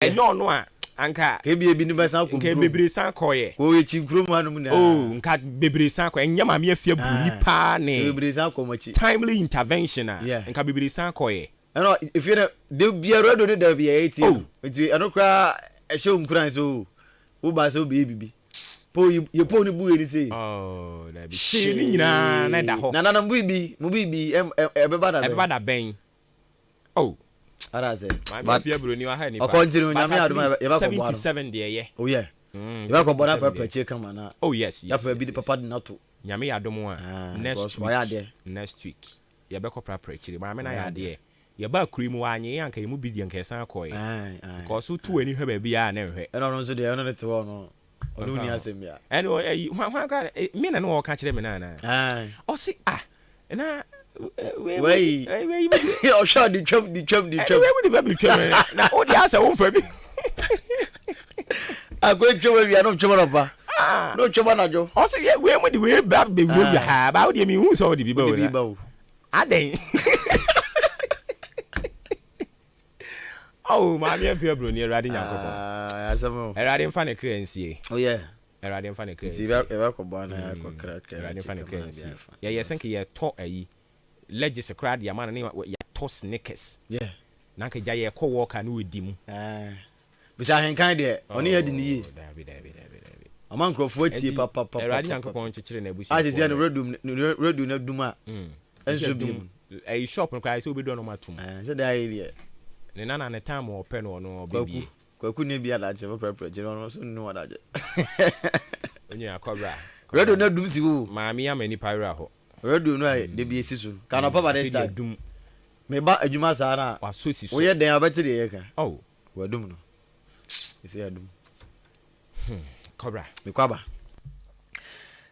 enyo no a anka ke bi ni ba san ko nke bebre san koye wo ye chinkro mu anu na nka bebre san koye nya ma me afia buru nipa ne bebre san ko machi timely intervention nka bebre san koye eno if you de bia rodo de da bia ATM enti eno kra ehye umkran so wo ba so bibi po ye po ni bu eni sei da bi shi ni nyina na da ho na mu bibi ebeba da ben ara say but fear bro ni wa ha ni pa continue nyame adoma ye ba ko 77 de ye yeah ye ba ko bona prepare kama na yes ya pa bi de papa na to nyame adom a next week ye be ko prepare chiri ma me na ya de ye ba kuri mu anye yanka ye mu bi de yanka san koy ko so tu ani hwe ba bia na hwe eno no so de eno ne te wo no onu ni asem ya eno hwan ka me na no ka kire me na o si na wait oh sure the chop we the baby chop na o di asa won fa bi agwe chop we no chop roba no chop na jo o si we mu di we ba be wo bi ha ba o di mi hu so di bi ba o aden oh ma me afia bro ni erade nyankopon asamo erade mfa ne krensie oh yeah erade mfa ne krensie ti ba ko ba na ko kra erade mfa ne krensie ya yesenke ye to ayi legis crowd ya man ya to sneakers nanka ja ye ko walker no wedi mu bisa Ahenkan de oni ya di ni yi dabi aman krofo tie papa erade nyankopon chechire na abusi a je redu na duma enso bi mu e shop no kai so obedo no matum se da ile ne nana ne time o pe no no obebi kwaku ne bi ala je prepare je no so no wada je onye akobra redu na dum si wo maami ya mani pyra ho redu no de bi esisu kana papa de start dum me ba adwuma sa na wa so si so wo ye den abeti de ye ka wa dum no isi ya dum cobra me kwaba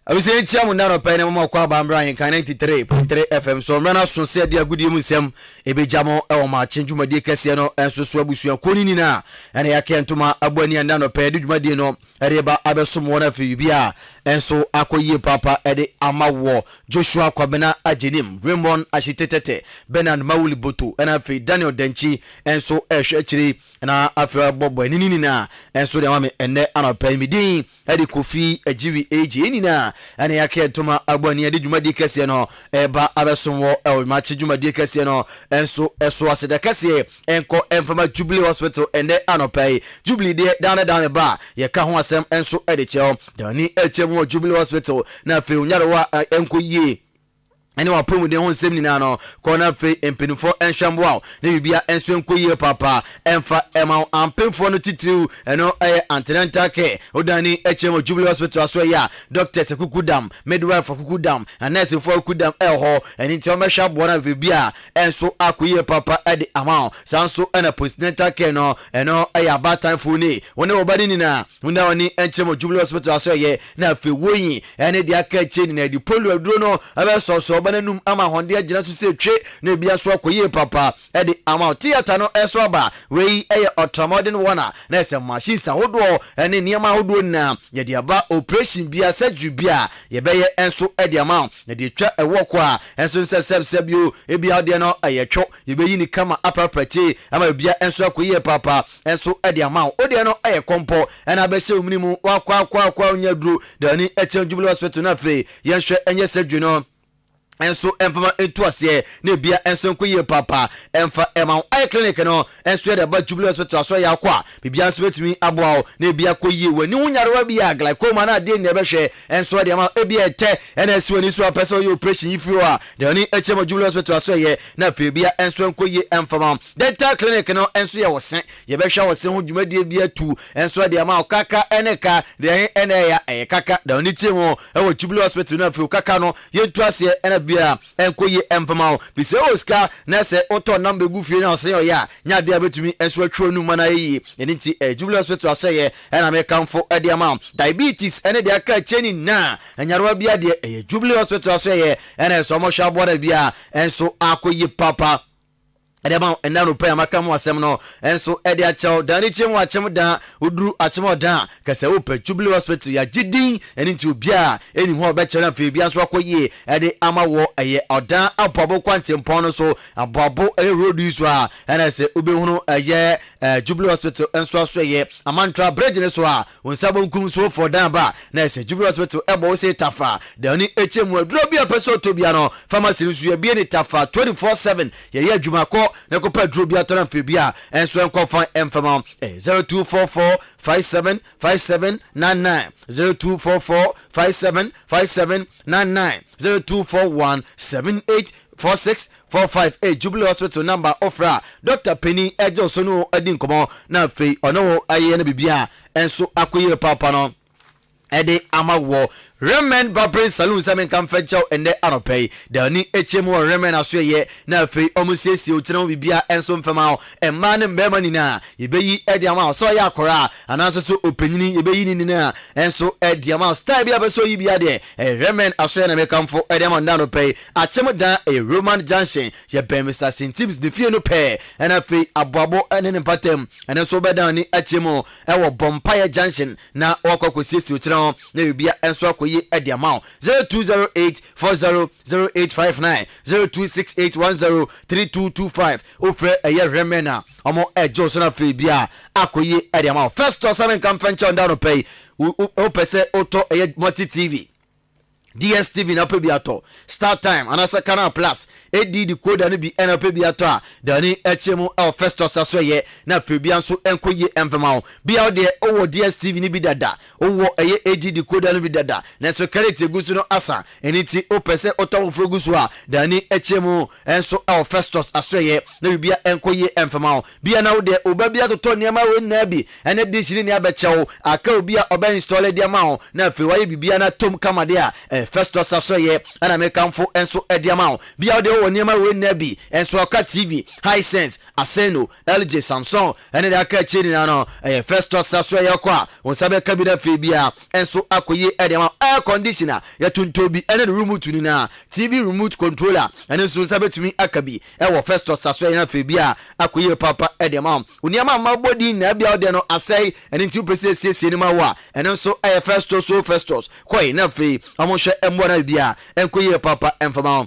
abise chia mu ndano pa ne mo kwaba mbra Ahenkan 93.3 FM so mrana so se dia gudi mu sem ebejamo e wo ma chenjumadi kese no enso so abusua konini na ene yake ntoma abani ndano pa de dwumadi no ereba abesom wona fe bia enso akoyie papa ede amawo Joshua Kwabena ajenim Raymond Ashitetete Bernard Mawuli Boto ena fe Daniel Denchi enso ehwe chiri na afa bobo enini na enso de mame ene anopa midin ede Kofi ajiwi age enina ene yake ntoma abani ede dwumadi kese no eba abesom wo e ma che dwumadi kese no enso eso aseda kese enko enfama Jubilee Hospital ene anopa Jubilee de down ba ye ka ho asem enso edecheo dani echemu Jubilee Hospital na fe unyarewa enko yie ene wa pomu de honsem ni na no ko na fe empenufo enhwamboa na bibia enso enko yie papa emfa ema ampemfo no titiriu eno antenatal care odani echemu Jubilee Hospital aso ya Dr. Sekukudam midwife Kukudam nurse for Kukudam ho eni ti o mehwa bo na bibia enso akoyie papa ede amount sanso ena postnatal care no eno about time for ni woni obadi ni na wona woni echemu Jubilee Hospital aso ye na fe woyin ene dia ka cheni na di polio aduro no abeso bananum ama honde agina so se twe na bia so akoyie papa ede amount theater no eso aba we ultramodern wana na se machines ahodo ene niam ahodo na ye dia ba operation bia surgery bia ye beye enso ede amount na de twa ewo ko a enso sebio e bia de no ayetwo ye beyi ni kama apraprate ama bia enso akoyie papa enso ede amount ode no aye kompo ena be se omnimu wakwa onyaduro de ni Echem Jubilee Hospital na fe ye hwe enye surgery no enso emfama entuase na bia enso nkoyie papa emfa ema eye clinic no enso de ba Jubilee Hospital aso ya kwa bibia enso betumi aboa na bia koyie wani hunyarewa bia glaucoma na de ne behwe enso de ma ebia ete ena enso ni so apesa yo operation ifiwa a de oni Echem Jubilee Hospital aso ye na fe bia enso nkoyie emfama dental clinic no enso ye wosen ye behwe wosen ho dwumadie bia tu enso de ma okaka eneka de ena ya kaka de oni chemo e Jubilee Hospital na fe okaka no ye tuase ena bia enkoye emfama bise oska na se oto number gufie na ose ya nya bia betumi enso atwo nu mana yi enti Jubilee Hospital aseye na me kamfo ede ama diabetes ene de aka cheni na enyarewa bia de Jubilee Hospital aseye na so mo hwa boda bia enso akoye papa edema enano pa makamu asem no enso ede achaw dani chemu achem da uduru achem da kase opa Jubilee Hospital ya jidin eni nti obia eni ho be chere afi bia so akoye ede amawo eye odan abobo kwantempon no so abobo road use a ena se obehunu eye Jubilee Hospital enso aso ye amantra bridge ne so a wonsabo nkum so for dan ba na se Jubilee Hospital ebo se tafa de oni echemu aduro bia peso to bia no pharmacy nso ye bia ni tafa 24/7 ye adwuma ko ne ko pa duro bia to na fe bia enso enko fa emfama 0244 575799 0244 575799 0241 784645 Jubilee Hospital number offer Dr. Penny Ejo Sonu Edin Komo na fe ono aye na bibia enso akoye papa no ede amawo Remen Barbering Saloon Samen kan fetchao ende anopay da ni echemu Remen asoye na fe omusiesie otena bibia enso mfama emma ne mbema ni na yebeyi ede ama so ya akora anaso so opanyini yebeyi ni na enso ede ama style bia beso yi bia de Remen asoye na mekamfo ede ama ndano pay achemu dan Roman Junction ye bemisa Saint-Tims de fie no pay na fe aboabo ene ne patem ene so beda ni achemu ewo Bompire Junction na wakokosiesie otena na bibia enso ye at amount 0208400859 0268103225 ofre eye remena omo ejo so na fe bia akoye at amount first to seven come venture down pay o pese auto eye multi TV DSTV na pe biato Star Time anasa Canal Plus AD decoder no bi na pe biato a dani echemu el Festus asoye na pe bia nso enkoye emfema bia de owo DSTV ni bi dada owo eye AD decoder no bi dada na so credit gusu no asa eniti o pese oto frogusu a dani echemu enso el Festus asoye na bia enkoye emfema bia na wo de obabia to niam we na bi ene dish ni abechewo aka obia oba install dia ma na fe waye bibia na tom kamade a Festus asoye ana mekamfo enso ediamao bia de wo niam we na bi enso aka TV Hisense Aseno LG Samsung ene de aka chini na no Festus asoye kwa wonsabe kabida fe bia enso akoye ediamao air conditioner ya tuntobi ene remote ni na TV remote controller ene so sabe tumi akabi wo Festus asoye na fe bia akoye papa ediamao uniama mabodi na bia de no asai ene nti pese siesie ni mawa ene so Festus koi na fe amoshe embona bia enkoye papa emfama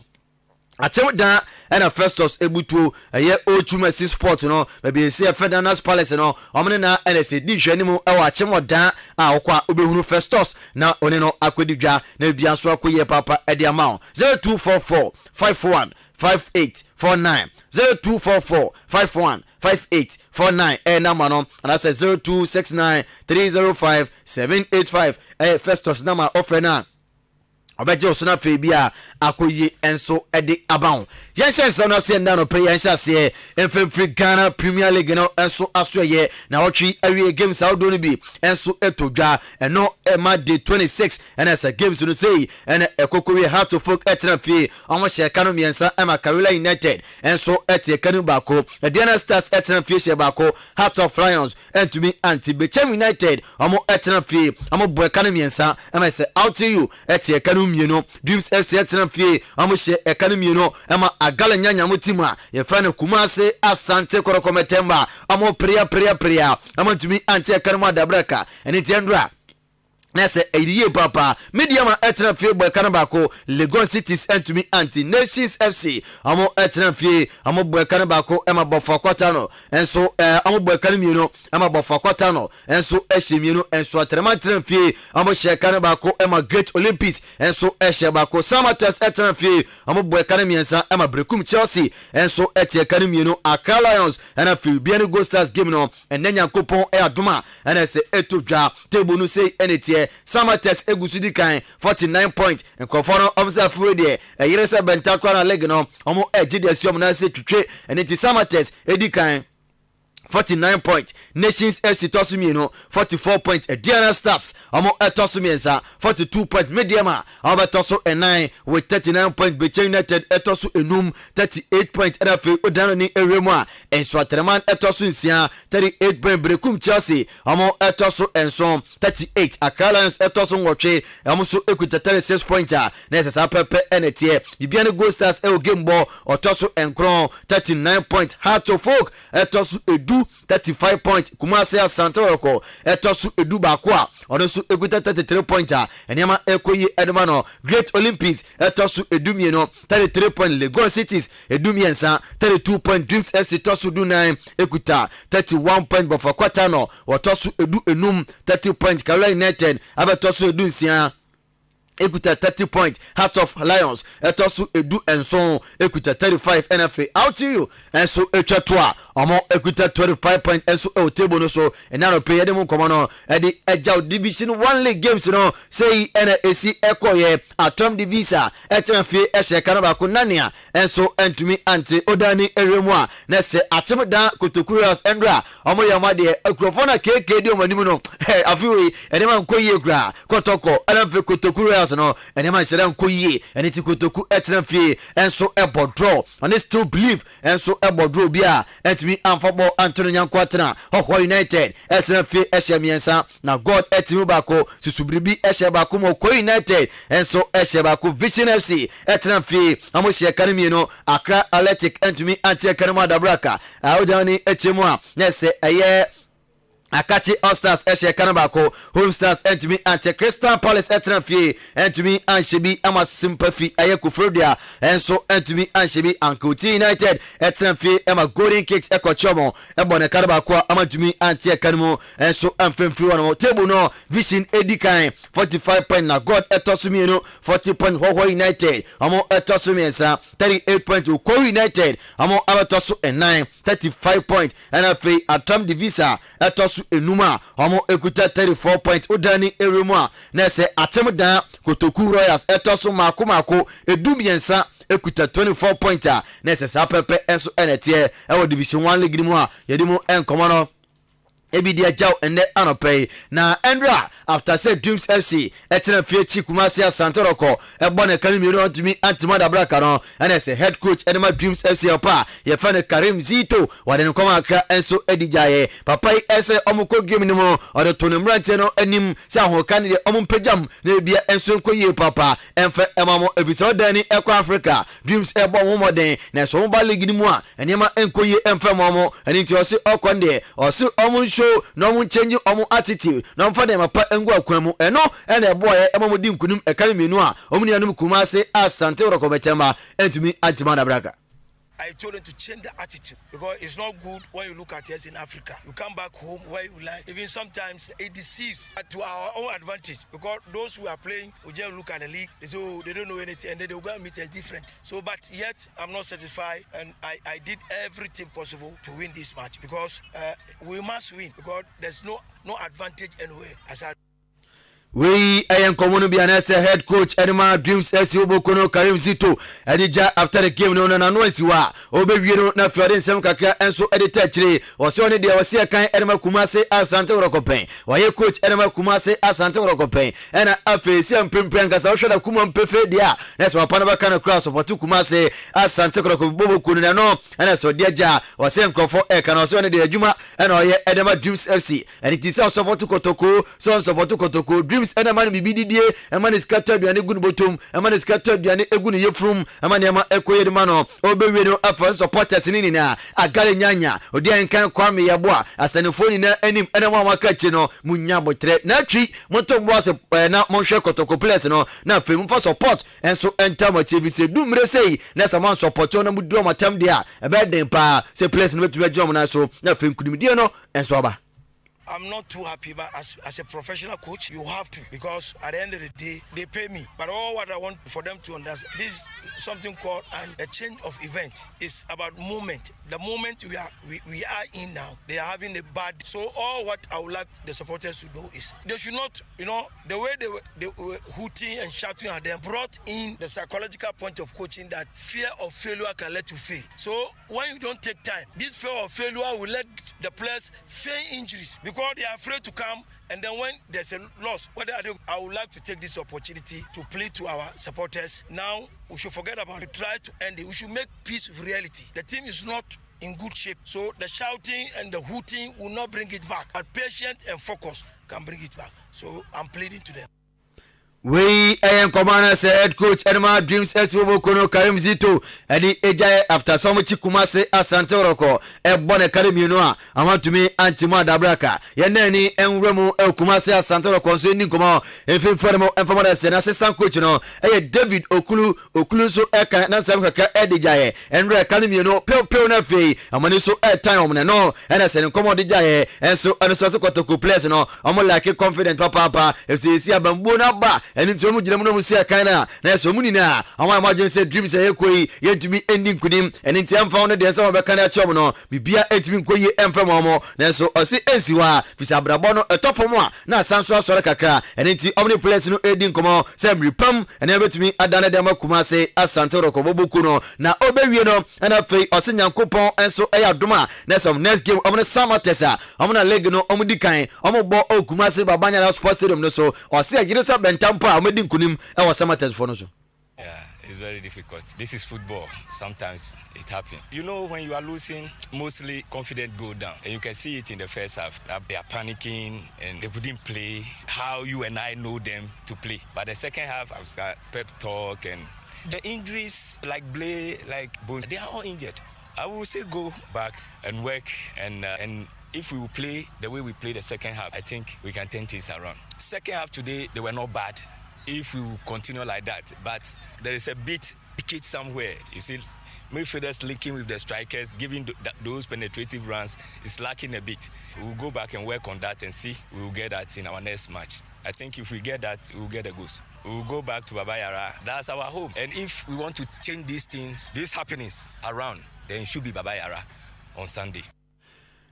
Achemu da ena Festus ebutu ye Ochumasi Sport no be se Federal Palace no omne na NSC di hwanimu e wa achemu da a okwa obehunu Festus na one no akodidwa na bia so akoye papa e dia ma 0244 51 5849 0244 51 5849 number no and I say 0269 305 785 Festus number offer na obeje osuna fe bia akoye enso ede abaun yense no se nda no pe yense ase enfrefri Ghana Premier League no enso asoye na otwi awie games awdo no bi enso etodwa eno ema day 26 and as games no say and ekokori Heart of Folk etrafi omo she kanu miensa ema Carolina United enso etie kanu bako Diana Stars etrafi she bako Heart of Lions entumi anti Bechem United omo etrafi omo boy kanu miensa ema say out to you etie kanu mieno Dreams FC etrafi omo she kanu mieno ema agala nyanya mutima ye frane Kumase Asante Korokometemba omo prayer omo tumi anti kanu madabraka eni tiendra Nese ediye papa mediama etna fie boy kanabako Lagos Cities entumi anti Nations FC amo etna fie amo boy kanabako ema bofa kwatano enso amo boy kanimieno ema bofa kwatano enso eshimieno enso atrema etna fie amo she kanabako ema Great Olympics enso eshe bako Samatex etna fie amo boy kanimiensa ema Brekum Chelsea enso etie kanimieno Accra Lions ena fie bienu Go Stars game no enenya kopon aduma ena se etodwa table no say enetie Samatex egusudi kan 49 point enkofono observe radio yeresa bentakwa na leg no omo ejide asiom na se twetwe eniti Samatex edikan 49 point Nations FC Tosumino 44 point Diana Stars omo etosumienza 42 point Mediama omo tosu 9 with 39 point Bechem United etosu enum 38 point NFA odano ni eremwa enso atreman etosu nsia 38 point Brekum Chelsea omo etosu enso 38 Accra Lions etosu nwotwe omo so equita 36 point na pepe enetie bibiane Go Stars e o game ball otosu enkron 39 point Heart of Folk etosu edu edu 35 point. Kumasi Asante Roko etosu edu bakwa onosu ekuta 33 point a enema ekoyi edmano. Great Olympics etosu edu mieno 33 point. Lagos Cities edu miensa 32 point. Dreams FC tosu du 9 ekuta 31 point. Bofakwatano watosu edu enum 30 point. Carolina United abetosu edu nsia ekuta 30 point. Heart of Lions etosu edu enson ekuta 35. NFA out to you enso etwatwa omo ekuta 25 point enso e table no so enano pay dem komono edi ejaw division 1 league games no say NAC ekoye atom divisa etemfe ehye kanaba kunania enso entumi anti odani eremu na se atemda Kotokurias endra omo yamade akrofona KK omanim no afiwe enema nkoye kura Kotoko enfe Kotokurias no enema sere nkoye eniti Kotoku etemfe enso ebodro and still believe enso ebodro bia entumi amfabo Anthony Nyankwatena Hokwa United etemfe ehye miensa na God etimi bako susubiribi ehye bako mo United enso ehye bako Vision FC etemfe amohye kanemi no Accra Athletic entumi anti kanema dabraka awdani echemu a nese eye Akachi All Stars ehye kanabako Home Stars entumi ante Crystal Palace etemfe entumi anshebi ama sympathy ayekufrodia enso entumi anshebi Ankoti United etemfe ama Golden Kicks ekochomo ebone kanabako ama tumi ante kanemo enso amfemfri wano table no Vision edikan 45 point na God etosumi no 40 point Hokwa United amo etosumi ensa 38 point Ukwo United amo abatoso 9 35 point NFA Atom Divisa etosu enuma omo ekuta 34 point odani eremu na se atemda Kotoku Royals etosu mako edumiensa ekuta 24 point na se sapepe enso enetie ewo division 1 league mu yedimu enkomono ebidia jaw ende anopay na Endra after say Dreams FC etena fiechi Kumasi Asante Roko ebone kanimi no ntumi antimada braka no ene se head coach enema Dreams FC opa ye fane Karim Zito wade no koma Accra enso edijaye papai ese omuko game ni mo ode tonemrante no anim se ahokan de omumpejam na ebia enso nkoye papa emfe emamo episode ni Ekwa Africa Dreams ebo momoden na so ba league ni mu a enema enkoye emfe momo eni nti osi okonde osi omun show no mun change omu attitude no mfa dem pa engu akwamu eno ene boy emo mudi nkunum ekare menu a omuni anum Kumasi Asante Roko betema entumi antimana braga. I told them to change the attitude because it's not good when you look at us in Africa. You come back home where you like. Even sometimes it deceives to our own advantage because those who are playing will just look at the league. They say, oh, they don't know anything and then they'll go and meet us different. So, but yet I'm not satisfied and I did everything possible to win this match because we must win because there's no advantage anywhere. As I we ayen komono bi anase head coach Edema Dreams SC Obokono Karim Zito edija after the game no no asiwa obewie no na fiore nsem kakra enso edita chire oso ne de wose kan Edema Kumasi Asante Roko pen waye coach Edema Kumasi Asante Roko pen ena afesi ampempren kasa hweda kuma mpefe dia na so pana baka na cross of Kumasi Asante Roko Obokono na no ena so deja wose nkrofo e kan oso ne de adwuma ena oye Edema Dreams FC and it is also support Kotoko so support Kotoko Enaman bibididie emani scatter duane gun botom emani scatter duane egun yefrum emani ama ekoye mano obewe no afa supporters ni na agale nyanya odi ankan kwame yeboa asanefoni na anim enama makachi no munya botre na twi moto boss na monhwe Kotoko players no na fem for support enso enter ma TV se dumre sei na sama support no mudu matam dia ebe den pa se players no betu ejom na so na fem kudimdie no enso oba. I'm not too happy, but as a professional coach, you have to because at the end of the day, they pay me. But all what I want for them to understand, this is something called a change of event. It's about moment. The moment we are in now, they are having a bad. So all what I would like the supporters to do is they should not, the way they were hooting and shouting at them brought in the psychological point of coaching that fear of failure can let you fail. So when you don't take time, this fear of failure will let the players feign injuries because they are afraid to come, and then when there's a loss, I would like to take this opportunity to plead to our supporters. Now we should forget about it, try to end it. We should make peace with reality. The team is not in good shape, so the shouting and the hooting will not bring it back. But patience and focus can bring it back. So I'm pleading to them. We commander head coach Edma Dreams SFO Kono Karim Zito Edi Ejaye after so much Kumase Asante Roko Ebone Karim Yunua I want to me Antima Dabraka Yeneni Enremo El Kumase Asante Roko so ni komo efim formo informal assistant coach no David Okulu so eka na sam kaka Edi Jaye Enre Karim Yuno pe na fe amani so time omne no ena se komo de Jaye enso so kotoko players no omo like confident papa FCC abambu na ba eni nti omu gyinamu no mu sia kan na so mu nina awon amagye se dreams e koi yentumi ending kunim eni nti amfa no de se mo beka na achom no bibia etumi nkoyi emfa mo na so osi ensiwa fisa abrabo no etofo mo a na sanso asore kakra eni nti omni players no ending komo se mripam eni betumi adane de makuma se Asante Roko bobuku no na obewie no na fei osi nyankopon enso eya doma na some next game omne samatesa omna league no omudi kan ombo okuma se babanya na sports stadium no so osi agirisa bentam yeah, it's very difficult. This is football. Sometimes it happens. You know, when you are losing, mostly confidence go down. And you can see it in the first half. They are panicking and they wouldn't play how you and I know them to play. But the second half, I've got pep talk and the injuries like Blay, like Bones, they are all injured. I will still go back and work and if we will play the way we played the second half, I think we can turn things around. Second half today, they were not bad if we will continue like that. But there is a bit leakage somewhere. You see, midfielders linking with the strikers, giving those penetrative runs is lacking a bit. We will go back and work on that and see we will get that in our next match. I think if we get that, we will get the goals. We will go back to Baba Yara. That's our home. And if we want to change these things, these happenings around, then it should be Baba Yara on Sunday.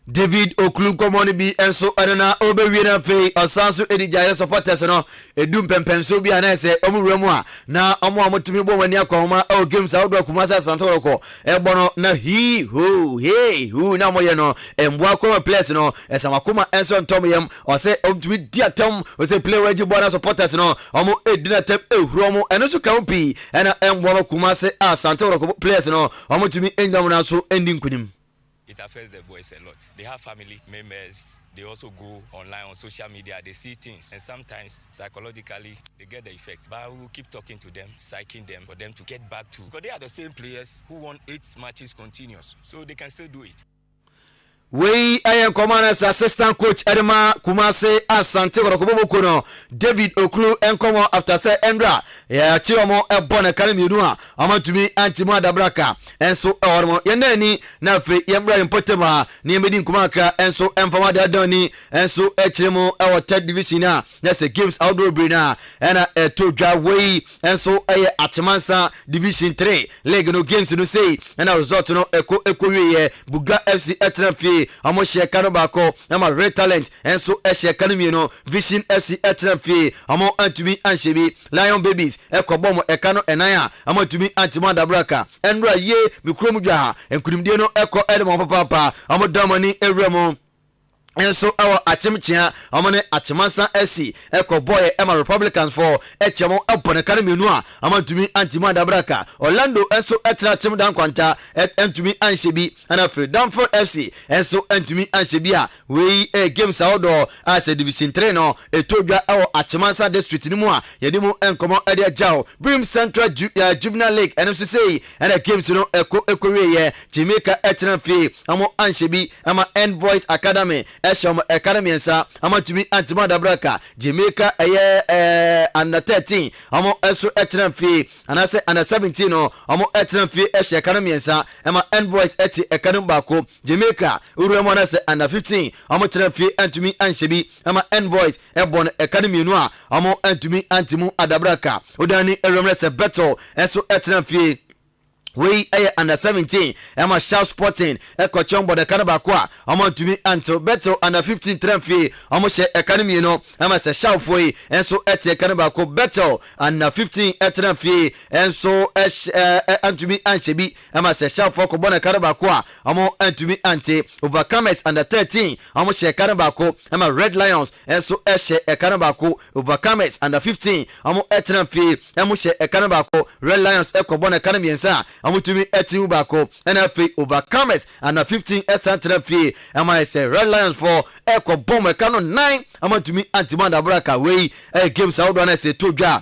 David Okulu komoni bi enso adana obewie na fei osanso edijaye supporters no edum pempenso bi anase omuremu a na omo amotumi bo wani akoma o games outdoor kumasa Santoroko ebono na he who na moye no embo akoma players no esamakoma enso ntomyem o se omtumi diatam o se play waji bona supporters no omo edina tap ehuro mo eno so kampi ena embo kumasa Santoroko players no omo tumi endam na so ending kunim. It affects the boys a lot. They have family members. They also go online on social media. They see things. And sometimes, psychologically, they get the effect. But we will keep talking to them, psyching them, for them to get back to. Because they are the same players who won 8 matches continuous. So they can still do it. We commander's assistant coach Edema Kumase Asante Roko no David Okulu enkomo after say Endra ya chiomo ebone karim yunua amantumi Antima Dabraka enso ormo yenani na fe yembra impotema ni emedi nkumaka enso emfama de adoni enso echiremo ewo third division na say games outdoor brina ena etodwa we enso Atimansa division 3 league no games no say ena result no ekowie Buga FC Etrenfi amo share kano bako na red talent enso share kano no Vision FC Etrenfi amo antumi anshebi Lion Babies ekobomo ekano enaya amo tumi Antima Dabraka enra ye mikromudwa enkudimde no eko edemo papa amo damani ewremo enso our achimchia amone Atimansa SC eko boy Emma Republicans for echemo opone kanemienu a amantumi Antima Dabraka Orlando enso etra chim dan kwanta entumi anshebi ana fe Danford FC enso entumi anshebi a we games outdoor as a division 3 no etodwa our Atimansa district ni mu a yedimu enkomo ede jao Brim Central Juvenile League enso say ana games no ekowe ye Jamaica etra fe amo anshebi ama End Voice Academy Eshom Academy ensa amantumi Antima Dabraka Jamaica under 13 amo eso etrenfi anase under 17 no amo etrenfi eshe Academy ensa ema Envoice eti Academy bako Jamaica uremo anase under 15 amo etrenfi antumi anshebi ema Envoice ebon Academy no a amo antumi Antimu Dabraka odani eremrese battle eso etrenfi we under 17 Emma Shaw Sporting eko chombo de kanaba kwa amantumi until beto under 15 tremfi amoshe academy no Emma se Shaw foi enso ete kanaba ko beto under 15 etremfi enso antumi anshebi Emma se Shaw for ko bona kanaba kwa amo antumi ante overcomers under 13 amoshe kanaba ko Emma Red Lions enso eshe kanaba ko overcomers under 15 amo etremfi amoshe kanaba ko Red Lions eko bona kanaba ensa amutumi etimu bako NFA overcomers and 15 esantra fee ama say Red Lions for eko bomb kano 9 amutumi antimanda braka we game Saudi na say todwa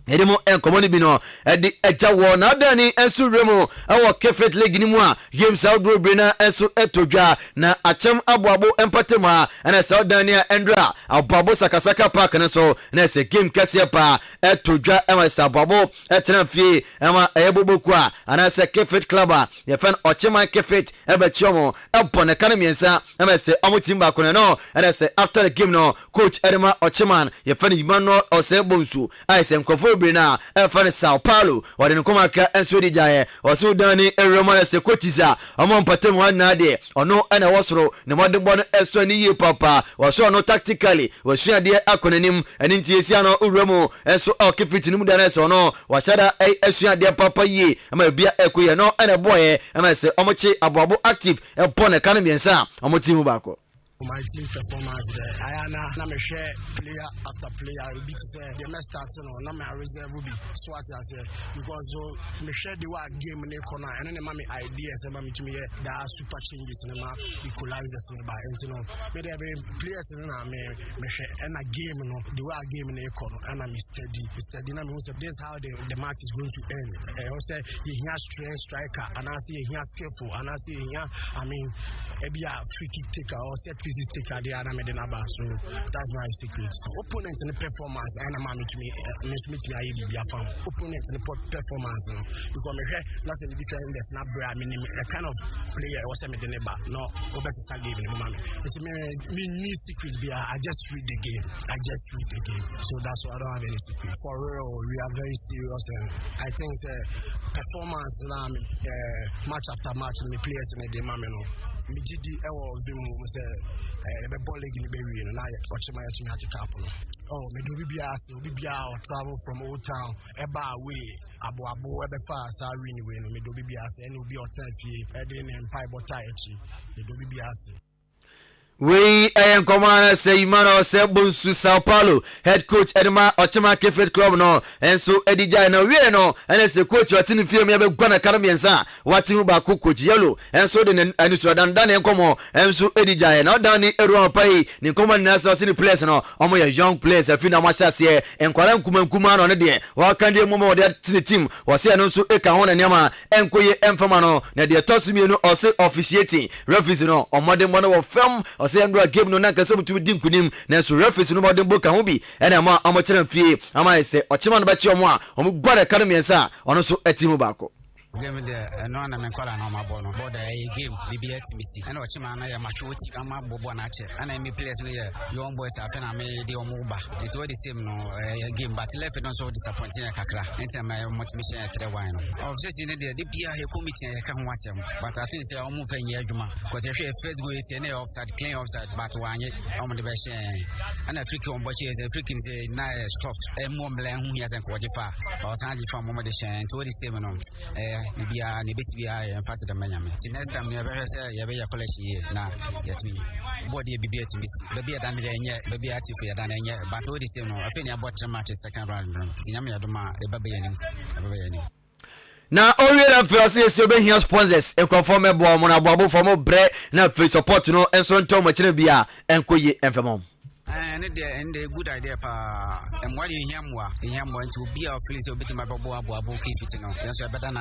edemo enkomo ni bi no edi eja wo na dani ensu remo awo Kefet League ni mu a game Saudi brina ensu etodwa na achem aboabo empatema na Saudi a endra aboabo sakasaka park na so na se game kase pa etodwa ema saboabo etena fie ema eyeboboku a ana se Kefet club a ye fan ochema Kefet ebe chiomo epo ne kana miensa ema se omutimba ko no na se after the game no coach Edema Ocheman ye fan Emmanuel Osebonsu ai se nkofo na efan Sao Paulo wade no komakra enso di jaye oso dani eroma se kotiza omo mpatem wan na de ono ena wosoro ne modebo no eso ni ye papa woso no tactically wosu de akonanim eni ntiesi ano uremu enso okifiti nimu dana so no washada esu de papa ye ama bia ekoye no ena boye ama se omochi aboabo active epone kan biensa omo timu bako. My team performance there. I na me share player after player. We beat say the must start no. Na me reserve will be swat as because me share the way game in the corner and then me ideas and me to me there are super changes in my equalizers in by and you know me there be players na me share and a game no the way game in the corner and I'm steady na me say this how the match is going to end. I say he has strength striker and I see he has skillful and I see he I mean maybe a free kick taker or set pieces taker the other made in so that's my secret. Opponent in the performance and I'm to me I be a fan. Opponent in the performance because me last in the defenders not bra me a kind of player was me the neighbor no best start game in the moment. It's me secret be I just read the game. So that's why I don't have any secret. For real we are very serious and I think performance match after match in the players in the game Mijidi ewo bimu say be ball league ni be wi no na ochema ya tumi agika no oh me do bibia travel from old town eba away abo ebe fa sa win we no me do bibia say ene obi otan fie e de ne mpai bota echi me do bibia say we ayen komana say Emmanuel Osebonsu Sao Paulo head coach Edema Ochema Kefet club no enso edija na we no ene se coach watini fie me be gwana karamiensa watinu ba coach yellow enso de aniso dandan enkomo enso edija na dani eruan pai ni komana na so sini players no omo ya young players afina machase enkwara nkuma no ne de wa kande momo de team wase no so eka ho na nyama enkoye emfama no na de tosimi no ose officiating referees no omode mo no film say andra game no na kase mutu di nkunim na so referees no modern book ho bi ena ma amotera fie ama say ochema no ba chi omo a omo gware kare miensa ono so atimu bako game there no na me kwala na ma bo no but game bibia timisi ena ochema na ya matwoti ama bobo na che ana me players no ya young boys afa na me de omo ba it was the same no game but left no so disappointing kakra enta my motivation 3-1 no obviously ne de bia he committee ya ka ho asem but I think say omo fa nya adwuma because the first goal is na offside clean offside but wanye omo de be she ana Africa on boche is African say na soft mo mle hu ya zen ko je fa o san je fa mo de she it was the same no bia ne besi bia emphasize the manyame the next time you better say you be your college here na get me body bibia timisi bibia dan de enye bibia atifu ya dan enye but all the same no afeni about match second round no tinyame yadoma ebaba yanim na oriela felse be hia sponsors e conform e bo mo na bo for bre na free support no enso ntom ma kire bia enkoye enfemom and the good idea pa and what you hear more to be our place or bit my bobo abo keep it no so better na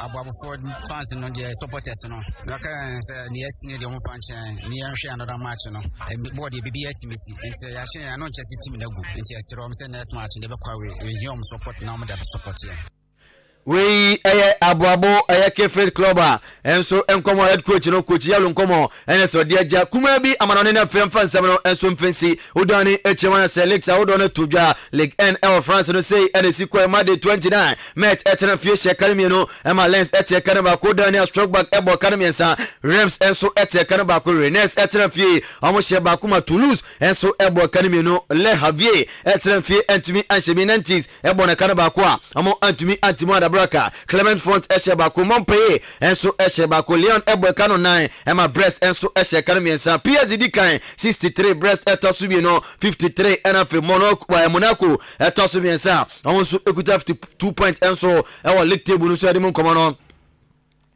abo for fans no the supporters no like say yes ni the one fan ni share another match no and body be at me see and say I share no just team na go and say rom say next match they be kwa we hear support now me that support here we abuabo Kefet club enso enkomo head coach no coach yalo nkomo enso de aja kuma bi amanone na femfa nsam no enso mfensi odani echema select odone todwa League NL France no say NC kwa Monday 29 met etena fie academy no ema Lens eteka ba ko dani stroke back ebo academy ensa Rams enso eteka ba ko Rennes etena fie omo she ba kuma Toulouse enso ebo academy no Le Havre etena fie Antimi Anshemi Nantes ebo na kana ba ko omo Antimi Antimada Clement Font Eshebako Montpellier enso Eshebako Lyon Ebwekano 9 Emma Brest enso Eshekanomiensa PSG kan 63 Brest etosubie no 53 NF Monaco etosubiensa onso ekuta 52 points enso ewo league table no so ade mon komo no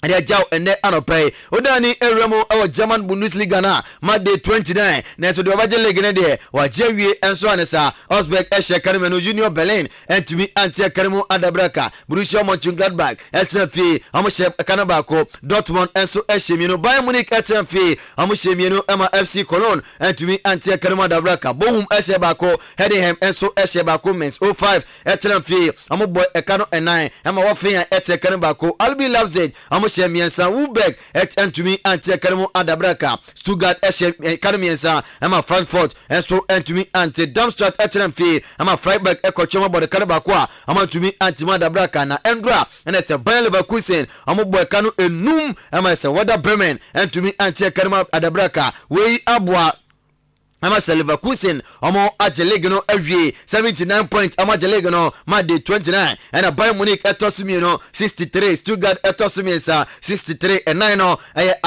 Ade jaw ene anopai odani eremo e German Bundesliga na Monday 29 na so de obaje league ne de wa jewie enso anesa Osberg eshe Karmenu Junior Berlin entumi anti Karmenu Adabraka Borussia Mönchengladbach etnafi amoshe kanabako Dortmund enso eshe mienu Bayern Munich etnafi amoshe mienu ema FC Cologne entumi anti Karmenu Adabraka Bochum eshe bako Heidenheim enso eshe bako Mainz 05 etnafi amoboy ekano 9 ema wafia ete kanabako RB Leipzig Miensa Wolfsburg entumi anti Karmenu Adabraka Stuttgart Miensa ama Frankfurt enso entumi anti Darmstadt etrenfi ama Freiburg ekochoma bode Karabakwa ama entumi anti Adabraka na Endra ene se Bayer Leverkusen ama boy kanu enum ama se Werder Bremen entumi anti Karmenu Adabraka wei abwa ama Leverkusen omo ajelega no awie 79 points ama ajelega no Monday 29 and Bayern Munich etosumi no 63 Stuttgart etosumi sa 63 and 9 no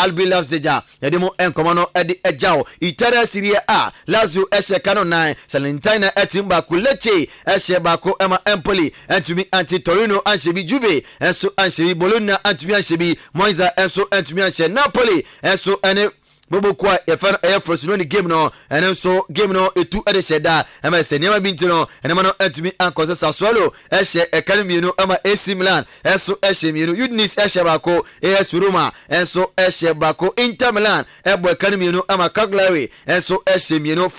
RB Leipzig yademo enkomo no edi ejao Italia Serie A Lazio eshe kano 9 Salernitana etimba Lecce eshe bako ama Empoli entumi anti Torino anshebi Juve enso anshebi Bologna antumi anshebi Monza enso entumi anshe Napoli enso ene Bobo kwa ya Frosinone game no and so game no etu ede sheda ama se niam binti no enema no entumi ankoze Sassuolo eshe Academy no ama AC Milan enso eshe mienu Udinese eshe bako AS Roma enso eshe bako Inter Milan ebo Academy no ama Cagliari enso eshe mienu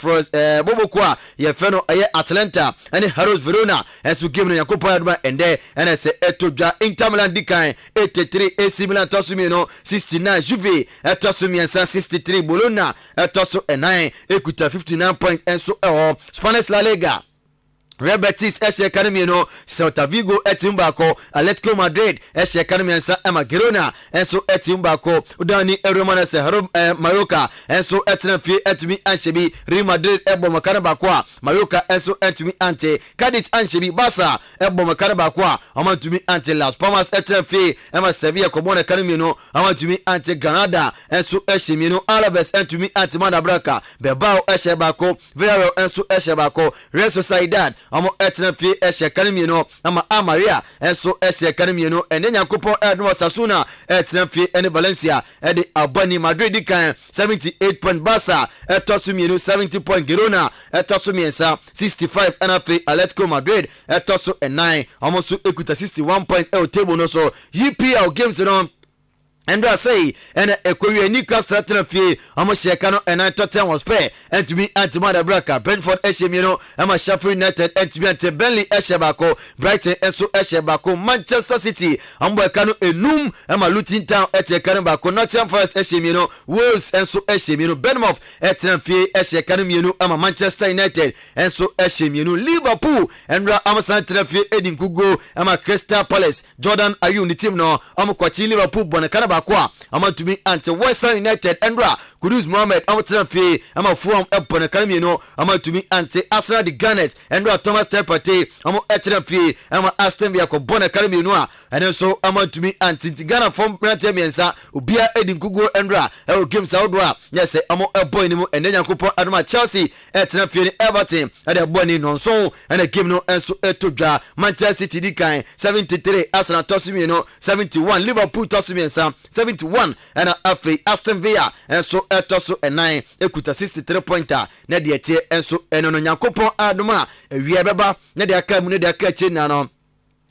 Bobo kwa ya feno aye Atlanta and Hellas Verona enso game no yakopa aduma ende ene se etodwa Inter Milan dikan 83 AC Milan tosumi no 69 Juve etosumi 63 Bologna etoso 9 ekuta 59 point enso Spanish La Liga Real Betis eshe Academy no Celta Vigo etimbako Atletico Madrid eshe Academy ensa ema Girona enso etimbako udani Romana se Mallorca enso etnafi etimi anshebi Real Madrid ebo makana bakwa Mallorca enso etimi ante Cadiz anshebi Barca ebo makana bakwa amantumi ante Las Palmas etnafi ema Sevilla Comona Academy no amantumi ante Granada enso eshe mino Alaves etumi ante Madabraka Bilbao eshe bako Villarreal enso eshe bako Real Sociedad amo etnafi eshe Academy no ama Amaria enso eshe Academy no ene nyankopon edno Sasuna etnafi ene Valencia ede Albani Madrid kan 78 point Barca etosumi no 70 point Girona etosumi ensa 65 NFA Atletico Madrid etoso 9 amo so ekuta 61 point el table no so EPL games no and I say, and a Korean Newcastle Tenafie, I'm a Shekano and I Tottenham was pay, and to be Antimada Braka, Brentford Eshemino, I'm a Sheffield United, and to be Ante Burnley Eshabako, Brighton Enso Eshabako, Manchester City, I'm Wakano Enum, I'm a Luton Town at Kanabako, Nottingham Forest Eshemino, Wolves Enso Eshemino, Bournemouth at Tenafie Eshakanamino, I'm a Manchester United, Enso Eshemino, Liverpool, and Amasan Tenafie Edin Kugo, I'm a Crystal Palace, Jordan Ayu, the team no, I'm a Kwachi Liverpool, Bonakanaba. I'm to me ante Western United Endra Kudus Mohammed I'm to fe I'm a form upon Academy no I'm to me ante Arsenal the Gunners Endra Thomas Tempate I'm a fe I'm a Aston Villa ko Bon Academy no and also I'm to me ante Ghana from Brantemiensa Ubia Edin Kugo Endra e game Saudwa yes I'm a boy no and then Yankopon Adoma Chelsea etna fe Everton and the boy no so and the game no enso etodwa Manchester City dikan 73 Arsenal tosimi no 71 Liverpool tosimi 71 and a Aston Villa and so etoso 9 ekuta 63 pointer na de tie enso eno no Yankopon adoma ewia beba na de aka mu na de aka chi na no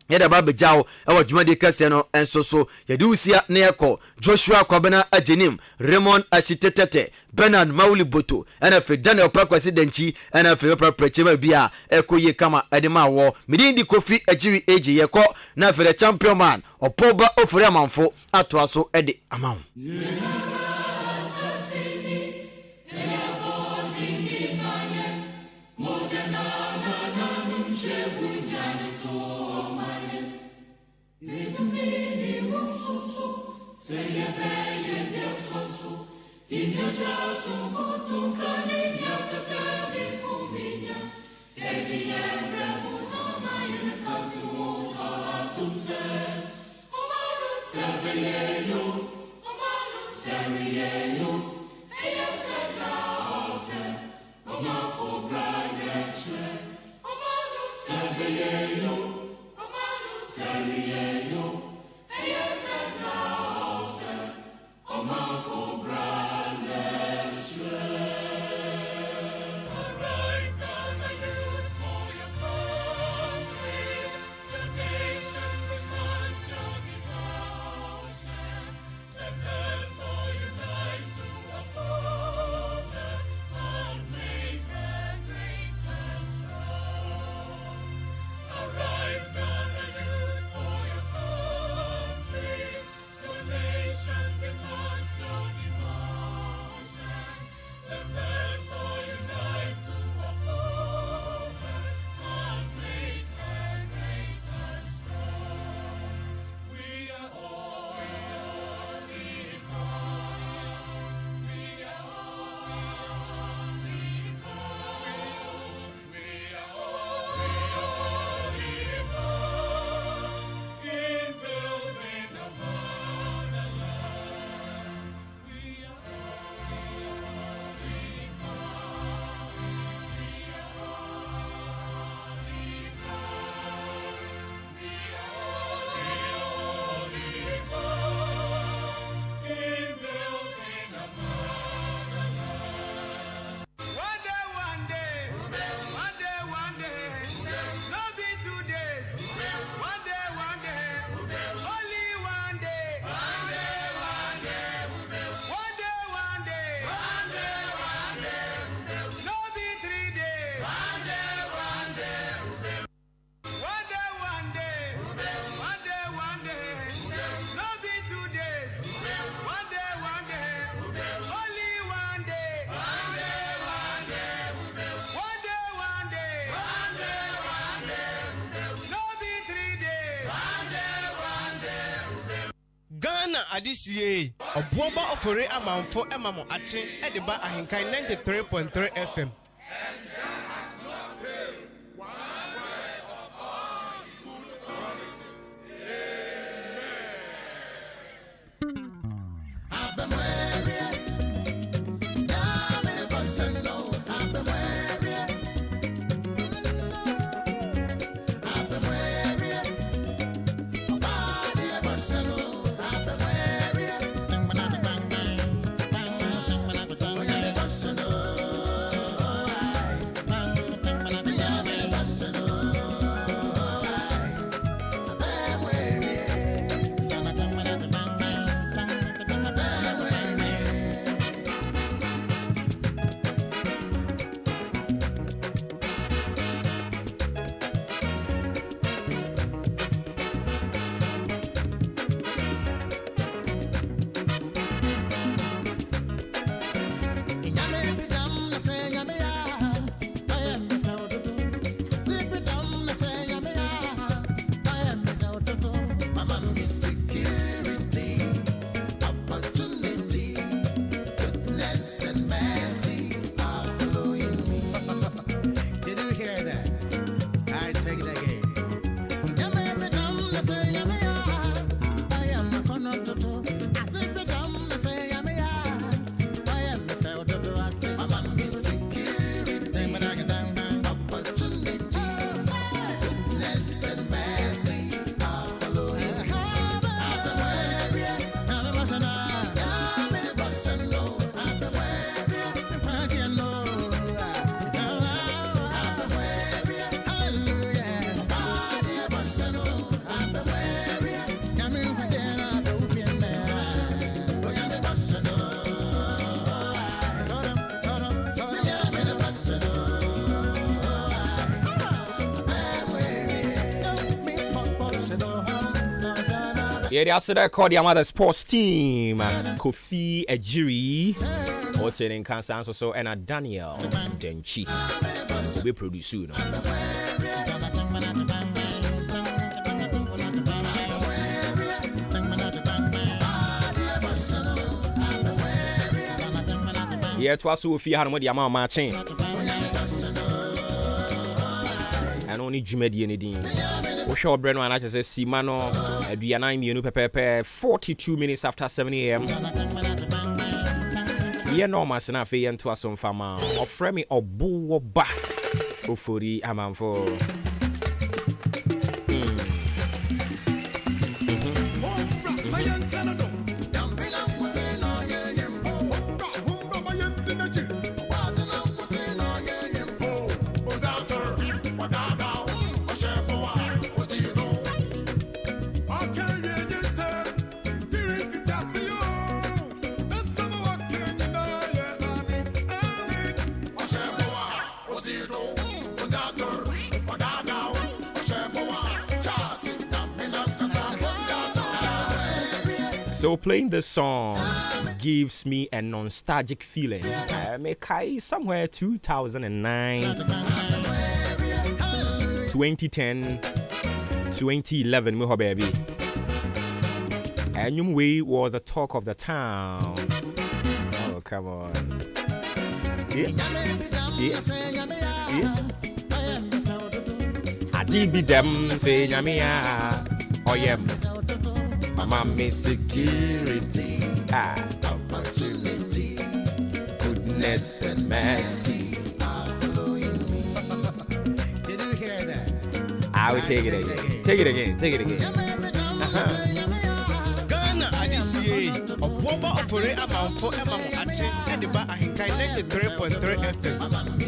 yeda ba bejao ewa dwumade kase no enso so yede usia na yeko Joshua Kwabena ajenim Raymond Ashitetete Bernard Mauli Boto and fe Daniel Prakwasi Denchi and fe Prachema bia ekoye kama edema wo midindi Kofi Ejiri Eji yeko na fe the champion man opoba ofure amanfo atoaso ede amam adisiye obuoba ofore amanfo emamo ache ediba ahenkan 93.3 FM. Yeah, they also called the Amada Sports Team. Kofi Ejiri, Otenin Kansan so and a Daniel Denchi. We produce soon. Yeah, it was so fear how the amount matching. And only Jumedi anything. Osho Breno and I just say Simano Adriana Mienu Pepe 42 minutes after 7 a.m. Yeah, no mas na fe yen to asom fama. Ofre me obo ba. Ofori amanfo. So playing this song gives me a nostalgic feeling. I make somewhere 2009, 2010, 2011, my baby. And Way was the talk of the town. Oh, come on. Yeah. Azibi dem say nyamia. Oh yeah. Mama security, opportunity, goodness and mercy are following me. Did you hear that? I will take it again. Take it again. Take it again. Ghana adisiye obuoba ofore amanfo emamo ache ediba ahenkan 93.3 FM.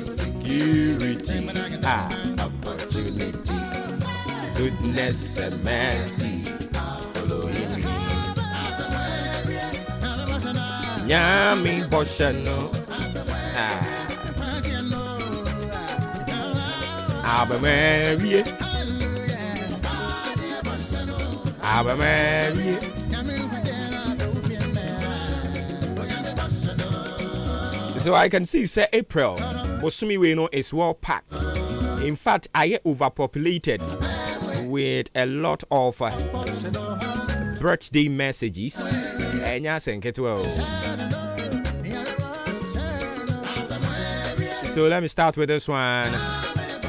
Security, opportunity, goodness and mercy. Nyami boshano Abamari So I can see say April Bosumi Weno is well packed. In fact, I get overpopulated with a lot of birthday messages. So let me start with this one.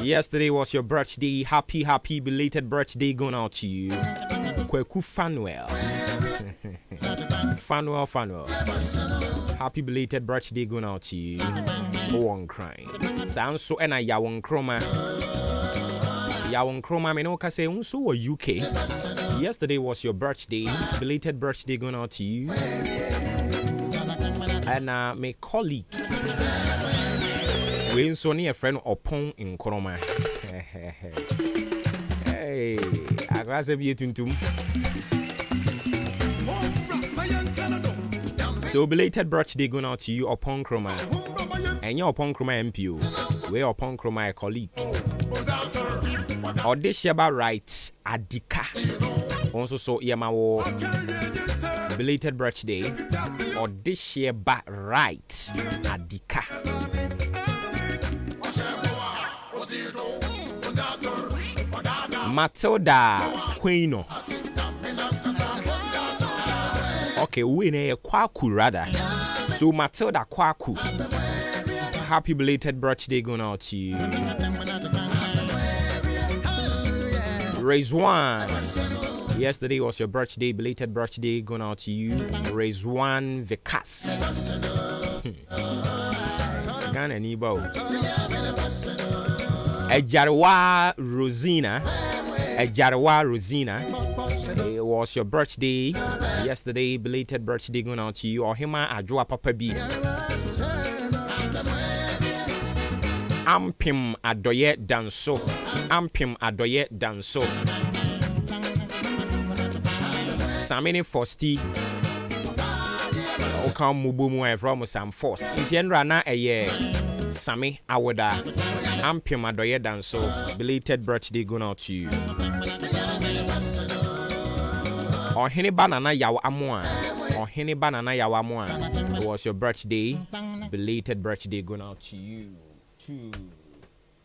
Yesterday was your birthday. Happy belated birthday going out to you. Kweku Fanuel. Fanuel. Happy belated birthday going out to you. One crying. Sounds so and I yawon chroma. Yawon chroma me no ka say unso wa UK. Yesterday was your birthday. Belated birthday going out to you. And my colleague. We so near a friend upon in Kroma. Hey, I got to be tuntum. So belated birthday going out to you upon Kroma. And you're upon Kroma MPO. We're upon Kroma a colleague. Or this about rights Adika. Also so Yamawo belated birthday. Or this year back right Adika. Matilda Quino. Okay, we ne Kwaku rather. So Matilda Kwaku. Happy belated birthday going out to you. Raise one. Yesterday was your birthday, belated birthday going out to you. Raise one Vikas. Ghana Nibo. Ejarwa Rosina. It was your birthday yesterday, belated birthday going out to you. Or Hima Ajwa Papa B. Ampim Adoye Danso. Samini Fosti. Okam Mubumu from Sam Fost. Intiendra na eye Sami Awoda. Ampim Adoye Danso. Belated birthday going out to you. Or Henny Banana Yawa Amwa. It was your birthday. Belated birthday going out to you too.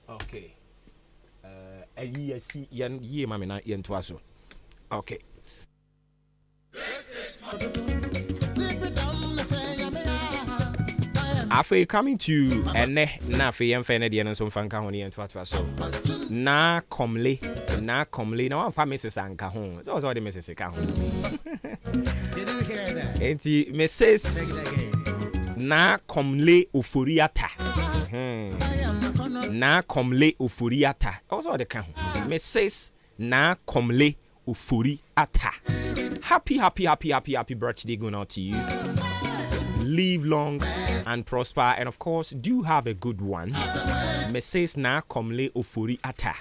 Okay. Ye mami na yentwaso. Okay. After coming to ene na fe yemfene de no so fanka ho ne yentwa so. Na komle na one fa Mrs. Anka ho. So the Mrs. Ka ho. Enti Mrs. Na komle oforiata. Na komle oforiata. Also the ka ho. Mrs. Na komle oforiata. Happy birthday going out to you. Live long and prosper, and of course do have a good one. Mrs. Na komle ofori ata.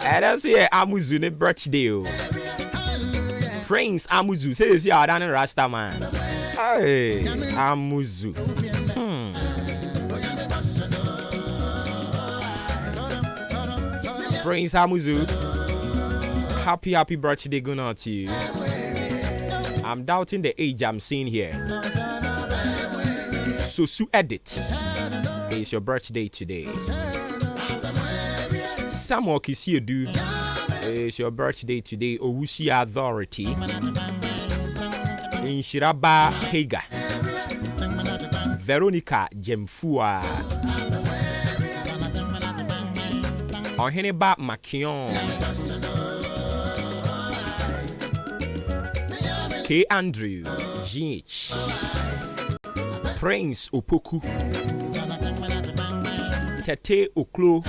And that's here Amuzu ne birthday. Prince Amuzu says you are done Rasta man. Hey, Amuzu. Prince Amuzu. Happy birthday going out to you. I'm doubting the age I'm seeing here. Susu Edit. It's your birthday today. Samuel Kisiedu. It's your birthday today. Owusi Authority. Inshiraba Hega. Veronica Jemfua. Oheneba Maakye. K. Andrew GH. Prince Opoku. Tete Oklo.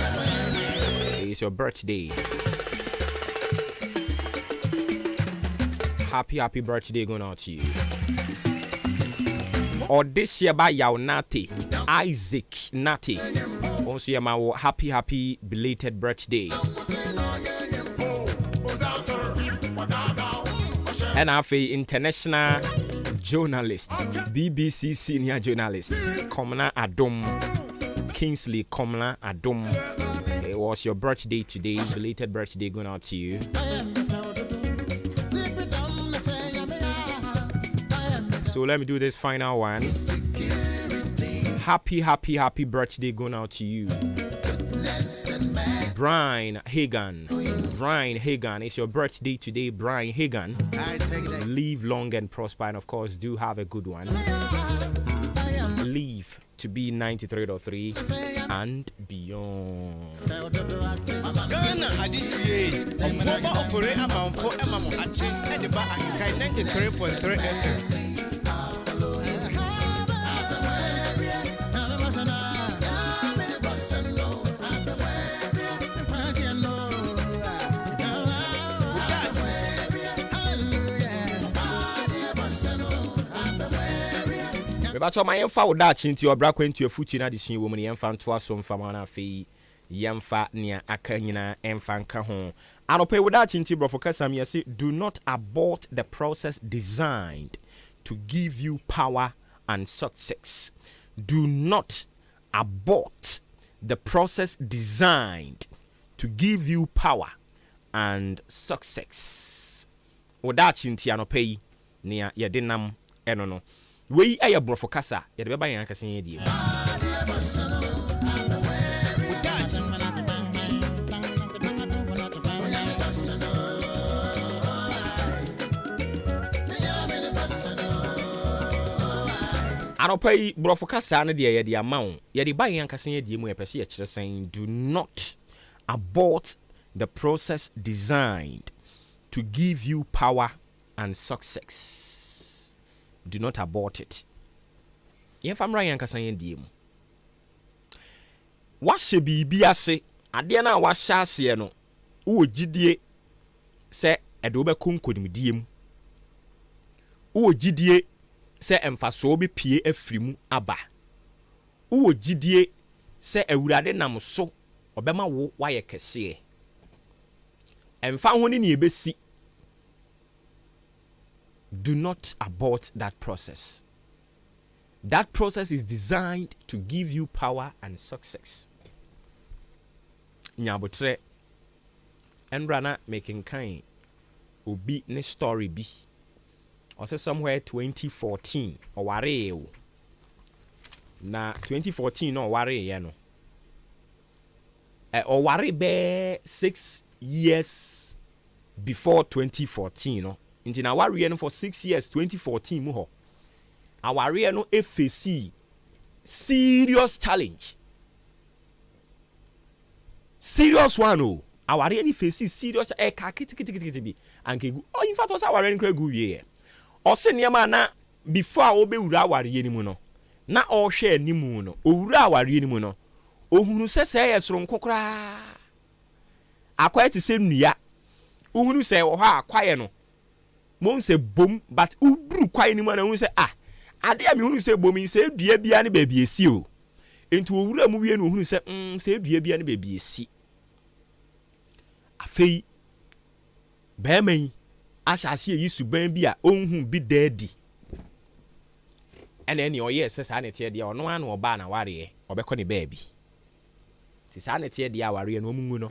It's your birthday. Happy birthday going out to you. Or this year by Yao Nate, Isaac Nate. Also, my happy belated birthday. And I feel international journalist, BBC senior journalist, Komna Adom, Kingsley Komna Adom. It was your birthday today, belated birthday going out to you. So let me do this final one. Happy birthday going out to you. Brian Hagan. Brian Hagan, it's your birthday today, Brian Hagan. Live long and prosper, and of course, do have a good one. Live to be 93.3 and beyond. Ghana Adisiye, Omoba Ofore Amanfo Emamo Ache, Ediba Ahenkan 93.3 FM. But my info would that into your brack into your foot in addition woman yamfan to us from Famana Fee Yamfa near Akanyina Enfan Kahon. I'll pay with that into Brofocasam. Yes, do not abort the process designed to give you power and success. Do not abort the process designed to give you power and success. With that into I'll pay near Yadinam Enono. We are brofo kasa ya de beba yan kasa yen die Anopai brofo kasa na de ya de amount ya de ba yan kasa yen die mu ya pese ya kire saying do not abort the process designed to give you power and success. Do not abort it. Yen famra yan kasa yen die mu. Wa hye bibi ase, ade na wa hye ase no, wo gidie se ede wo be konkonim die mu. Wo gidie se emfaso be pie afrimu aba. Wo gidie se awurade nam so obema wo wa ye kese. Emfa ho ni ebesi. Do not abort that process. That process is designed to give you power and success. Nyabotre Enrana making kind obi ne story bi. Or say somewhere 2014 or ware na 2014 no ware ye no. Or ware be 6 years before 2014 no. Inti na warrior no for 6 years 2014 mu ho. Our warrior no FAC serious challenge. Serious one oh. Our warrior ni face serious ka kiti bi. Anke oh in fact was our warrior nkra gu wie. O se niam na before obe wura warrior ni mu no. Na o hwe animu no. Owura warrior ni mu no. Ohunu sese yesoro nkokra. Akwa ti se nnua. Ohunu se wo ha akwaye no. Mon se bom but ubru kwai ni mu na hu se ade a me hu se bom se dua bia ne ba bia esi o enti owura mu wie no hu se se dua bia ne ba bia esi afei ba man asase yi suban bi a onhu bi daadi ene ne oye se sa ne tie de ono an oba na ware obekọ ne ba bi ti sa ne tie de a ware no omungu no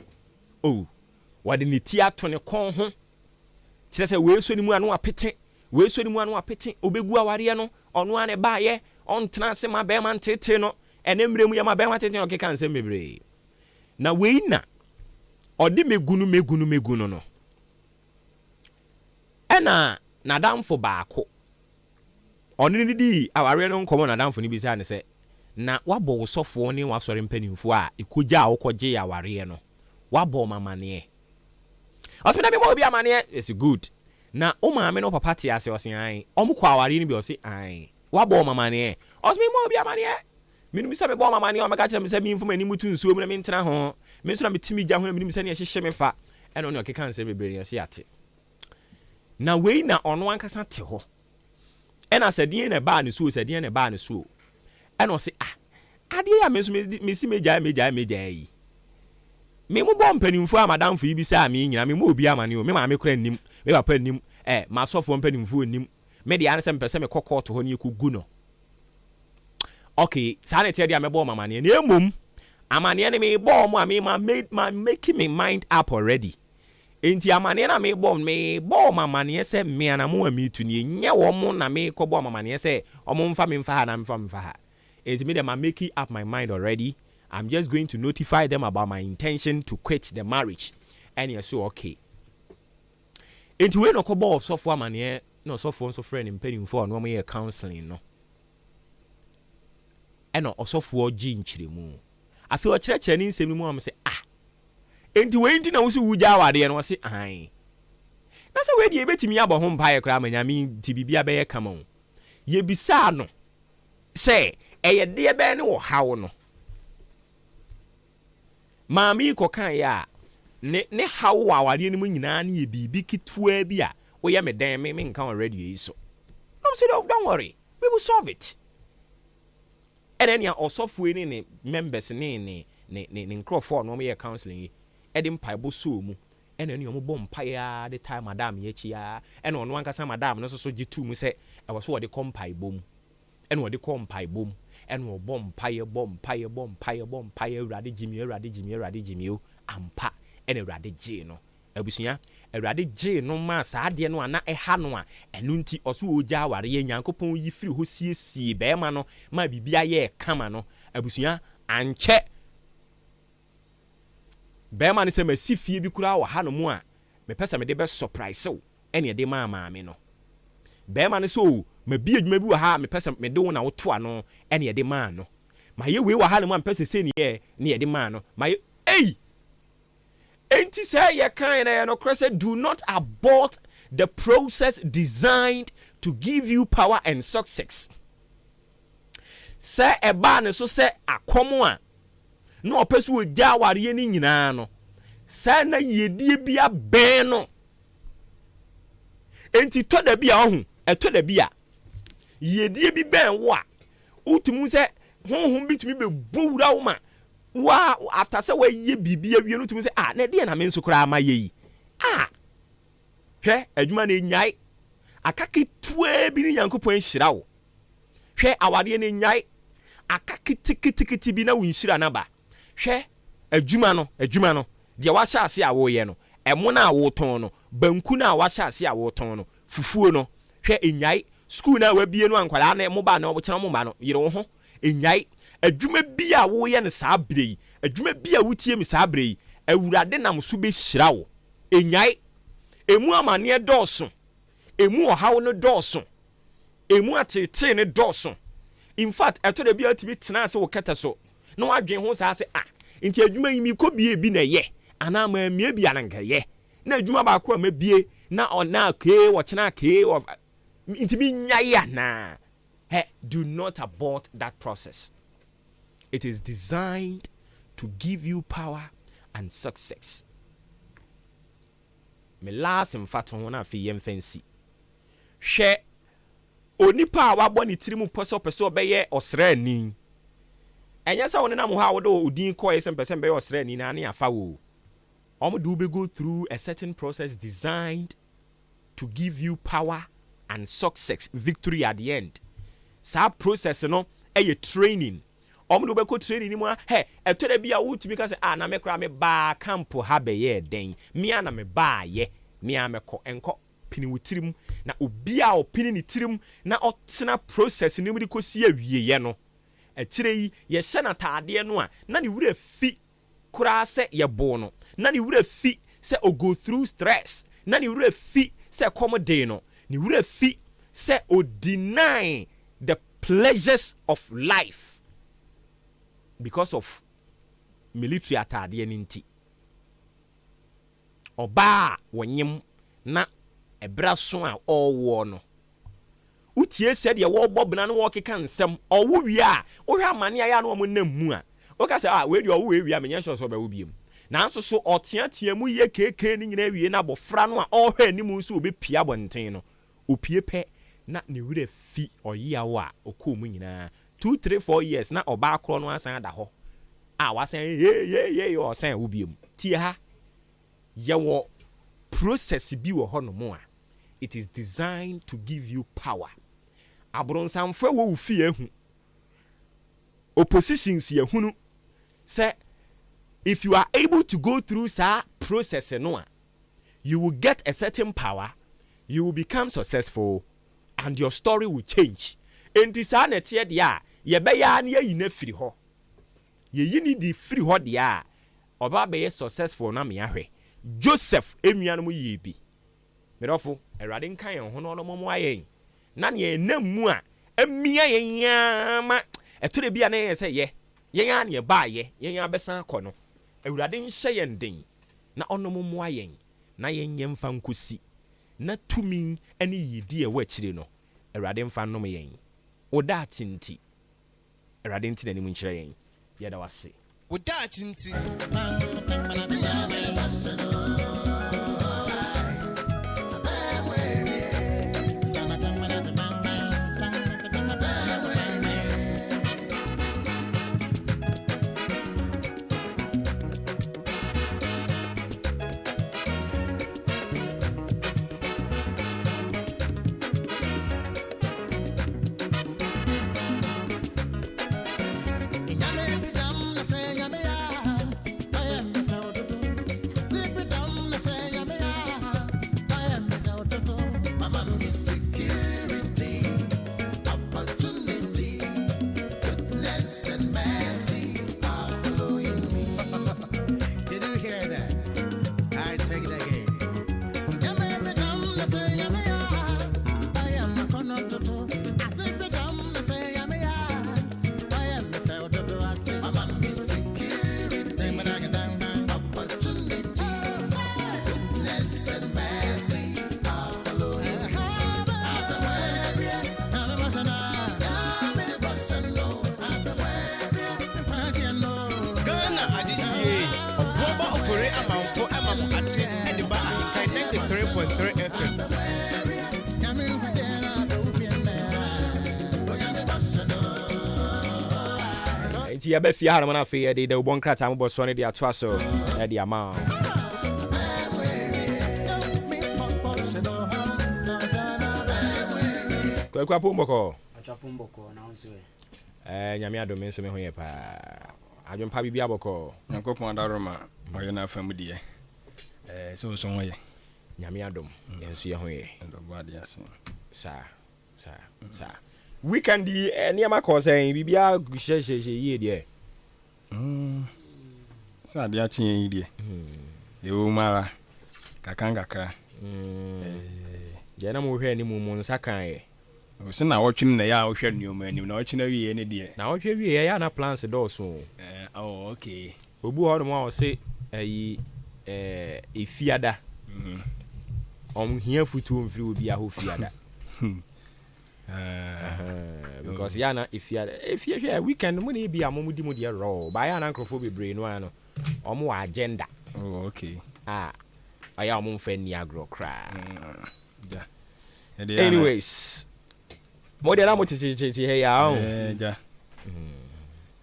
o wade ne ti ato ne kon ho kire se weeso ni mu anu apete obegu aware no ono ane baaye ontena se ma be man tete no ene mremu ya ma be man tete no keka nsem bebre na weina odi megunu no ena nadamfo baako oni ni di aware no nkomo nadamfo ni bi sa ne se na wabo wosofo ni wasore mpanimfo a ekoja awokọje aware no wabo mamane Osmina me mo bi amane is good. Na o maame no papa te ase osin an. Omukọ aware ni bi osi an. Wa bo mamane. Osmi mo bi amane. Minum se me bo mamane o meka kire me se mi mfuma ni mutu nsuo mu na me ntena ho. Me nso na metimi gya ho na minum se ne hyehye me fa. E no ne okeka nse bebre yesi ate. Na wei na ono ankasa te ho. E na se den na ba ne suo se den na ba ne suo. E no se ade ya me so me si meja yi. Me mo bom panimfo a madamfo yi bi sa me nyina me mo obi amane o me ma me kora nim me papa nim ma sofo panimfo nim me de anse mpese me kokko to ho ne ekugu no okay sa na tie dia me bom amane na emom amane ne me bom a me ma making me mind up already enti amane na me bom amane se me ana mo amitu ne nye wo mo na me ko bom amane se o mo mfa me mfa ha na mfa ha enti me de ma make up my mind already I'm just going to notify them about my intention to quit the marriage. And you're so okay. Into when no couple of software man no software so friend in paying for no more counseling no. And no software gene chirimu. I feel a church and in same moment say into when na wusu wuja wade and was say aye. Na say we dey betimi abo ho mpae kra manyame tibibia be ye kama o. Ye bisa no. Say eye de be ne wo hawo no. Maami ko kan ya ne hawo awade ne mu nyina ne ye bibi kitwa bi a wo ye me dan me nkan already yi so. No say don't worry. We will solve it. And then ya osofo ni members ni nkrofo no me ye counseling edim paibo so mu ene ne ombo mpaia the time madam ye chia ene ono ankasa madam no so gitu mu se e wo so de kompai bom ene wo de kompai bom ene wo bom mpaia urade jimi o ampa ene urade ji no abusua urade ji no ma sa ade no ana eha no a enu nti oso oja aware ye nyankopon yi firi ho siesie be ma no ma bibia ye kama no abusua anche Bema ni se me si fie bi kura wa ha no mu a me pese me de be surprise o ene de ma me no bema ni so me bi adwuma bi wa ha me pese me de wo na wo to ano ene de ma no ma ye we wa ha no mu pese se ni ye de ma no ma ye enti say ye kan na no crase do not abort the process designed to give you power and success. Say e ba ne so say akomo a no opesu ogya ware ni nyina no sa na yedie bia ben no enti to da bia ohu eto da bia yedie bi ben wo a utumu se honhom bitumi be bowura wo ma wa after say we ye bibia wie no utumu se na de na me nso kura ma ye yi hwe adwuma na nyai akake tuwe bi ni yankopon hira wo hwe awade na nyai akake tikiti bi na wo nhira na ba hwe adwuma no de wa sha ase a wo ye no emo na wo ton no banku na wa sha ase a wo ton no fufuo no hwe enyai school na wa bie no ankwala na mo ba na obo kena mo ba no yire wo ho enyai adwuma bi a wo ye ne saa brei adwuma bi a wutie mi saa brei awurade nam so be hira wo enyai emu amane dɔɔso emu ohawo no dɔɔso emu atete ne dɔɔso in fact eto de bi atimi tena ase wo keta so no adwen ho saa se nti adwuma yi mi ko bie bi na ye ana ma mie bi ananka ye na adwuma ba ko ma bie na ona ke wo chena ke of nti bi nya ya na do not abort that process. It is designed to give you power and success. Me last mfato na afi yem fancy hwe onipa a wabɔ ne tirimu pɔsɔ bɛyɛ ɔsrani enya sa wona mo ha wo do odin kɔ yesem pɛsɛ bɛyɛ ɔsrani na ne afa wo do be go through a certain process designed to give you power and success, victory at the end. Sa process no training do be ko training ni mo eto da bia wo timi ka se na me kra me ba camp ha be ye den me ana me ba ye me amekɔ enko pini wutirim na obia opini ni tirim na otena process ni mu di kosi awie ye no akire yi ye hye na taade no a na ne wura fi kura se ye bo no na ne wura fi se o go through stress na ne wura fi se come no ne wura fi se o deny the pleasures of life because of military atade nti oba wonyem na ebra so a owo no utie said ye wo bobna no wo keka nsem owo wi a wo hwa amane aya no mo nam mu a wo ka se we di owo wi a menya so ba wo biem na nso so oteatea mu ye keke ni nyina wie na bofra no a ohwa animu nso obepia bonten no opie pe na ne wure fi oya wo a okom nyina 2-3-4 years na oba akro no asan da ho a wasan ye o san wo biem tie ha ye wo process bi wo ho no mo a it is designed to give you power. Abronsamfo wo fi ehu oppositions ye hunu say if you are able to go through that process no you will get a certain power, you will become successful and your story will change. Enti sa na tie dia ye be ya na yi na firi ho ye yini di free hɔ de a oba be successful na me ahwɛ Joseph enuanom ye bi medofo Awurade nkan yen ho no no momo ayen na ne enam a amia yen yama eto de bia na yen sɛ ye yen a ne ba ye yen abesan akɔ no Awurade nhyɛ yen den na ɔno momo ayen na yen yemfa nkosi na tumi ani yidi e wa kyire no Awurade mfa nom yen oda chinti Awurade nti na nim nkyerɛ yen ye da wase Oda chinti ya be fia harama na fe de ubon krata mo boso ne de atoa so e de ama kwa pomboko acha pomboko na onso nyame adome nso me ho ye pa adwon pa bibia boko yankopon adaroma oye na afam die so so ho ye nyame adom enso ye ho ye ndo ba de ase sa weekend niam akose bibia hye ye de sa de achi ye de yo mara kakangakra je na mo hwe ni mu nsa kan ye o se na wotwe na ya wo hwe nneoma anim na wotwe na wie ne de na wotwe wie ya na plans do so okay obu ho mo se ayi efiada hia futu mfiri obi a ho fiada because yana if you weekend money be amomudi mo de raw ba ya na nkrofo bebre no ano omo agenda okay aya omo mfa ni agro kra anyways mo de na mo titi he ya o ja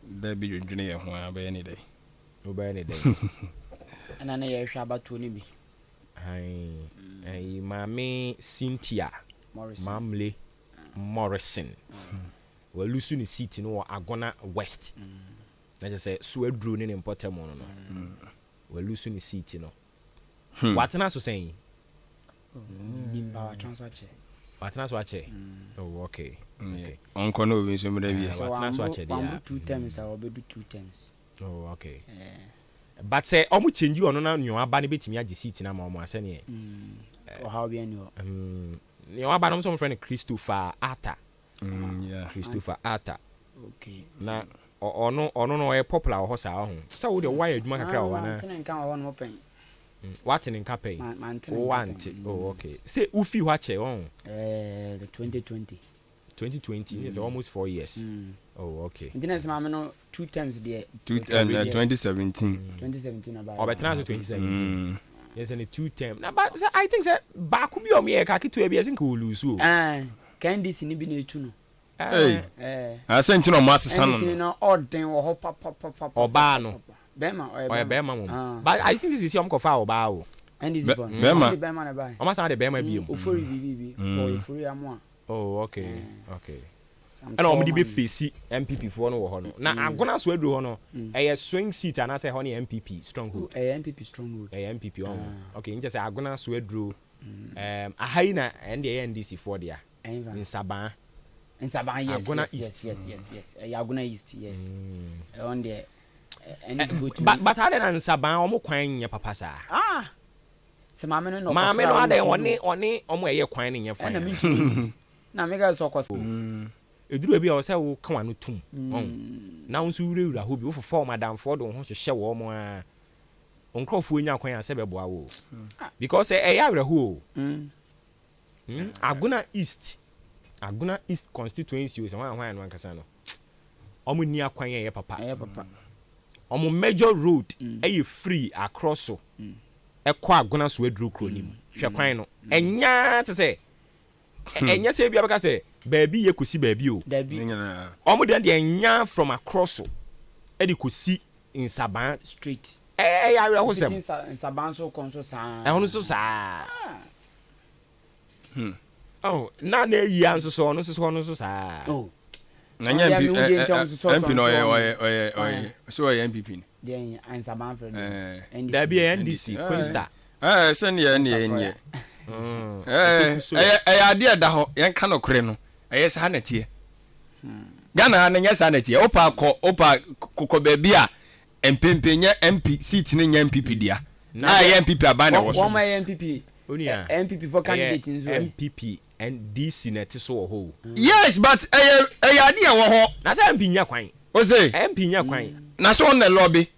da bi dwene ye ho aba ni dai oba ni dai ana na ye hwa abatuo ni bi ai mami Cynthia Mamle Morrison walusu ni seat no Agona West na je say so aduru ni important mo no walusu ni seat no watena so sen nimba wa transfer che watena so ache oh okay onko no bi so mra bi watena so ache dia 2 times I will do 2 times oh okay but say omu change ono na nyo aba ne betimi age seat na ma omu ase ne how be any nyo aba no so friend Christopher Atta yeah Christopher Atta okay na ono no e popular ho sa ho sa wo de why adwuma kakra wo na tenen kan wo no pen what in campaign want oh okay say ufi ho ache won the 2020 is almost 4 years oh okay internet ma no 2 times there 2017 about obetena so 2017 yes and 2 term na but I think say back bi o me e ka kitu e bi think we lose o can this ni bi na etu no asenti no masesa no no odden wo ho papa oba no bema mo but I think this is your fa oba o and this one bema na buy o ma sa de bema bi o ofori bibi o ofori amo oh okay and o mudi be face MPP for no wo ho no na Agona so aduro ho no e swing seat ana say ho ne MPP stronghold MPP stronghold MPP okay nje say Agona so aduro ahai na ende NDC for dia in Saban yes Agona East yes Agona East yes on there but I didn't answer by almost crying your papa sa. So mamma no ade one omo eye kwan ne nyefan. Na mintu. Na mega so koso. Eduru bi o say wo kan wanu tum. Na unsu wura ho bi wo for madam for do ho hye wo mo a. Onkrofo nya kwan ase beboa wo. Because ya wura ho. Aguna East constituency so wan no ankasa no. Omo ni akwan ye papa. Omo major road free across so. Ekwa aguna so aduru kronim. Hwe kwan no. Enya te say enya say bia beka say baabi ye kosi baabi o. Omo den de enya from across so. E de kosi in Saban street. Ya wura ho sem. In Saban so konso sa. Hono so sa. Oh, na yi anso so no so sa. Oh. Na nya MP no oye so oye MPP ni. Den Ansaban friend. Da bi NDC Queensta. Send ye nye. Ade da ho yen ka no kore no. Sa na tie. Ghana na nya sa na tie. Opa kokko ba bi a empempenye MP seat ni nya MPP dia. Na ye MPP aban na wo so. One my MPP. MPP for candidate in so. MPP and DC net so ho. Yes, but ade wo ho. Na say MP nya kwan. O say MP nya kwan. Na so on the lobby.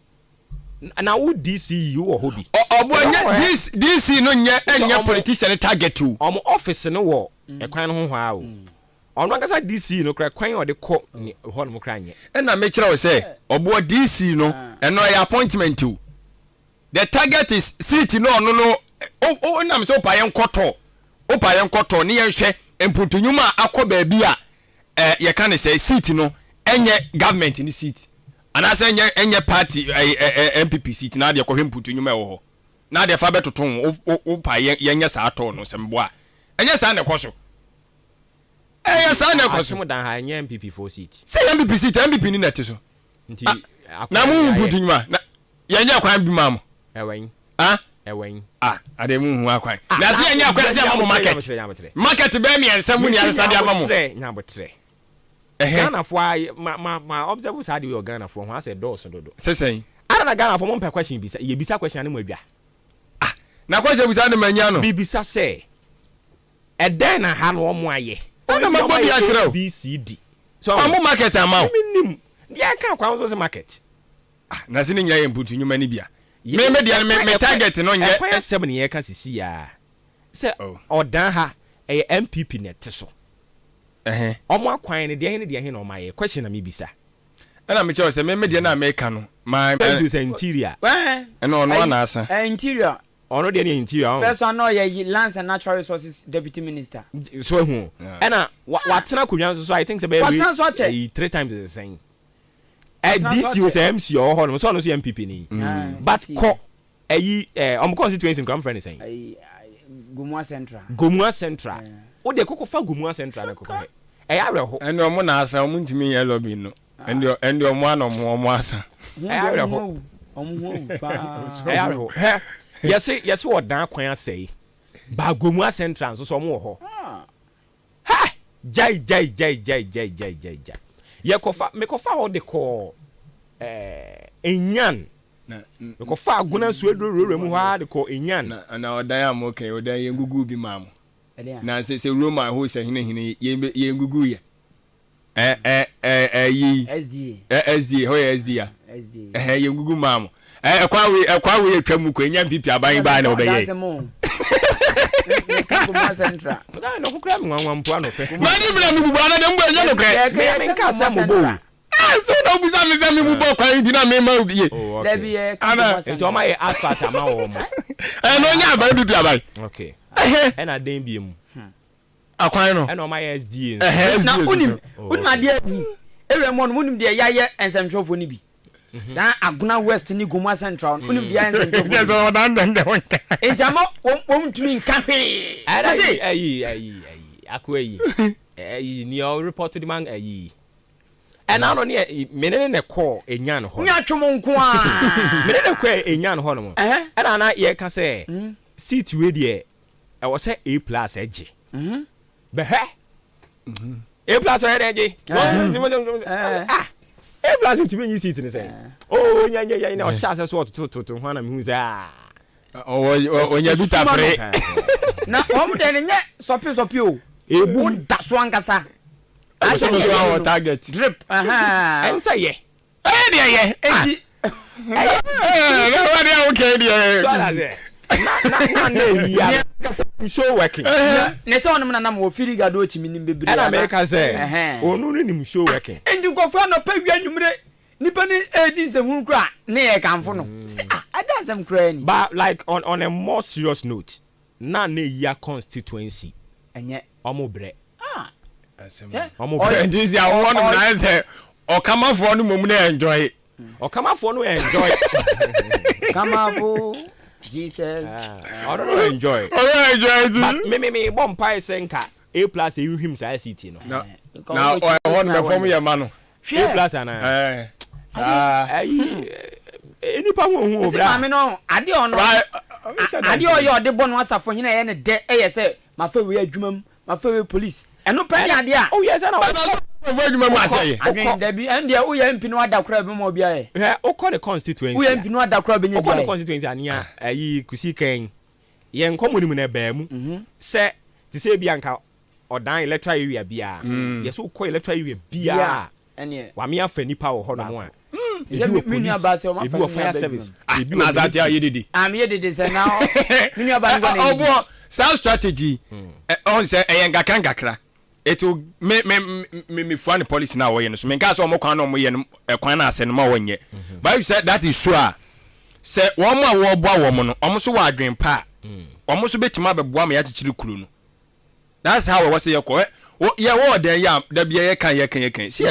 Na wo DC you wo hobi. Obo DC no nya politician target to. Omo office no wo e kwan no ho hwa o. Ono ngasa DC no kra kwan o de ko ni ho no kra nye. E na me kira wo say obo DC no eno ya appointment to. The target is seat no o na me so pa yen koto ni yen hwe emputunyuma akọ baabi a ye kan say seat no enye government ni seat. Anase enye party MPP seat na de kohwe mputunyuma e wo ho. Na de fa betoton o pa yenye sa ato no sembo a. Enye sa na koso. Sa na koso. Mo dan ha enye MPP for seat. Say MPP seat MPP ni net so. Nti na mu mputunyuma na yenye kwan bi mam. Ewen. Ewen. Ade mu hu akwan. Na se yenye akwan se amamu market. Market be mi ensam ni ansa de amamu. Nyabotre. Ghana for ma observe say we Ghana for ho say doors dodo. Sesen. Ana na Ghana for mo mpa question bisa. Ye bisa question na mo adwa. Na question bisa na manya no. Bi bisa say. Eden na ha no mo aye. Ana magbo bi a kire o. BCD. So amamu market amamu. Minim. Dia kan kwa so market. Na se ni nya ye mputu nyuma ni bia. Me dia me target no nya. Kwa 7 ye ka sisi ya. Se odan ha MPP net so. Omo akwan ne de he na o maye question na me bisa. Na me che say me dia na America no. My interior. No na asa. Interior. Ono de ne interior. First one no ye Lands and Natural Resources Deputy Minister. So hu. Na watena kunyan so I think say be 3 times the same. This was MC or ho so no so MPP ni. But ko omo constituency in Grand Friend saying. Gomua Central. O de kokko fa Gomua Central na kokko. Ya reho. Endo mo na asa mo ntimi ye lobby no. Endo mo ano mo asa. Ya reho. Omo pa. Ya reho. Yes wo dan kwan asai. Ba Gomua Central so mo ho. Ha! Jai. Ye kofa me kofa ho de ko enyan. Me kofa aguna so edoro mu ha de ko enyan. Na odan am okay odan ye ngugu bi mam. Na se Roma ho se hine ye ngugu ye. Yi SDA ho ye SDA. Ye ngugu mam. Kwa we atwamu ko enyan pipi aban ba na obeye. Gomua Central. No ko kra me nwanwa mpo anofe. Mani bra mu bubu na dem bo enyan no kra. Me nka sa mo bo. So no busa me say me mu bo kwa bi na me ma ye. Lebi ye. Enti o ma ye asphalt ama wo mo. No nya aban pipi aban. Okay. Na den bi mu. Akwan no. Na o ma ye SDA. Na unim ade abi. Ewe mo no unim de ya ye ensemtwofo ni bi. Sa Aguna West ni Gomua Central unim de ya ensemtwofo. Yes o dan de wonka. Ejamo won tumi nka hwe. Ayi akwa yi ni o report to the man ayi. Na no ne menene ne call enyan ho. Nya twom nko a. Menene call enyan ho no mo. Na ye ka say seat we de e wo say A+ eje. Be he. A+ o he eje. A plus ntimi nyi seat ni say oh nya na o sha se so to ho na me hu say onya bita free na om de ne sopi o ebu da so ankasa so our target drip and say ye enti okay there so that's it na show working ne se onum na nam wo firi gado chimi nim bebre and America say onu ni nim show working enti gofo no pa wi anwumre nipa ni edi nsehun kra na ye kanfo no I don't some cranny but like on a more serious note na year constituency enye omo bre omo bre this ya one na say okamafo no mum na enjoy okamafo no enjoy kamafo Jesus I don't enjoy but me bomb pie senka A plus e him say city no now one me form your man A plus ana enipa hu obra me no ade ono ade oyo de bono asafo hina ye ne de eye se mafa we adwumam mafa we police eno pa ni ade a oh yes na mafa adwumam aseye adwen da bi en de wo ye mpi no ada kra be mo bia ye o call the constituency wo ye mpi no ada kra be nya bia o call the constituency ania ayi kusi kan ye nkomo ni na ba mu se ti se bia nka odan electoral area bia ye so call electoral area bia ene wa me afa nipa wo ho no mo a mini abase o ma fa fire service na zati ayedidi am yedidi se now mini abase go na obo sound strategy on say eyenga kan gakra eto me fund policy na wo ye no so me nka so mo kwan no mo ye no kwan na ase no ma wonye but you said that is so a say wo mo a wo boa wo mo no omo so wa adwen pa omo so betima beboa ma ya chichiri kuru no that's how we say ye ko ye wo den ya da bia ye kan see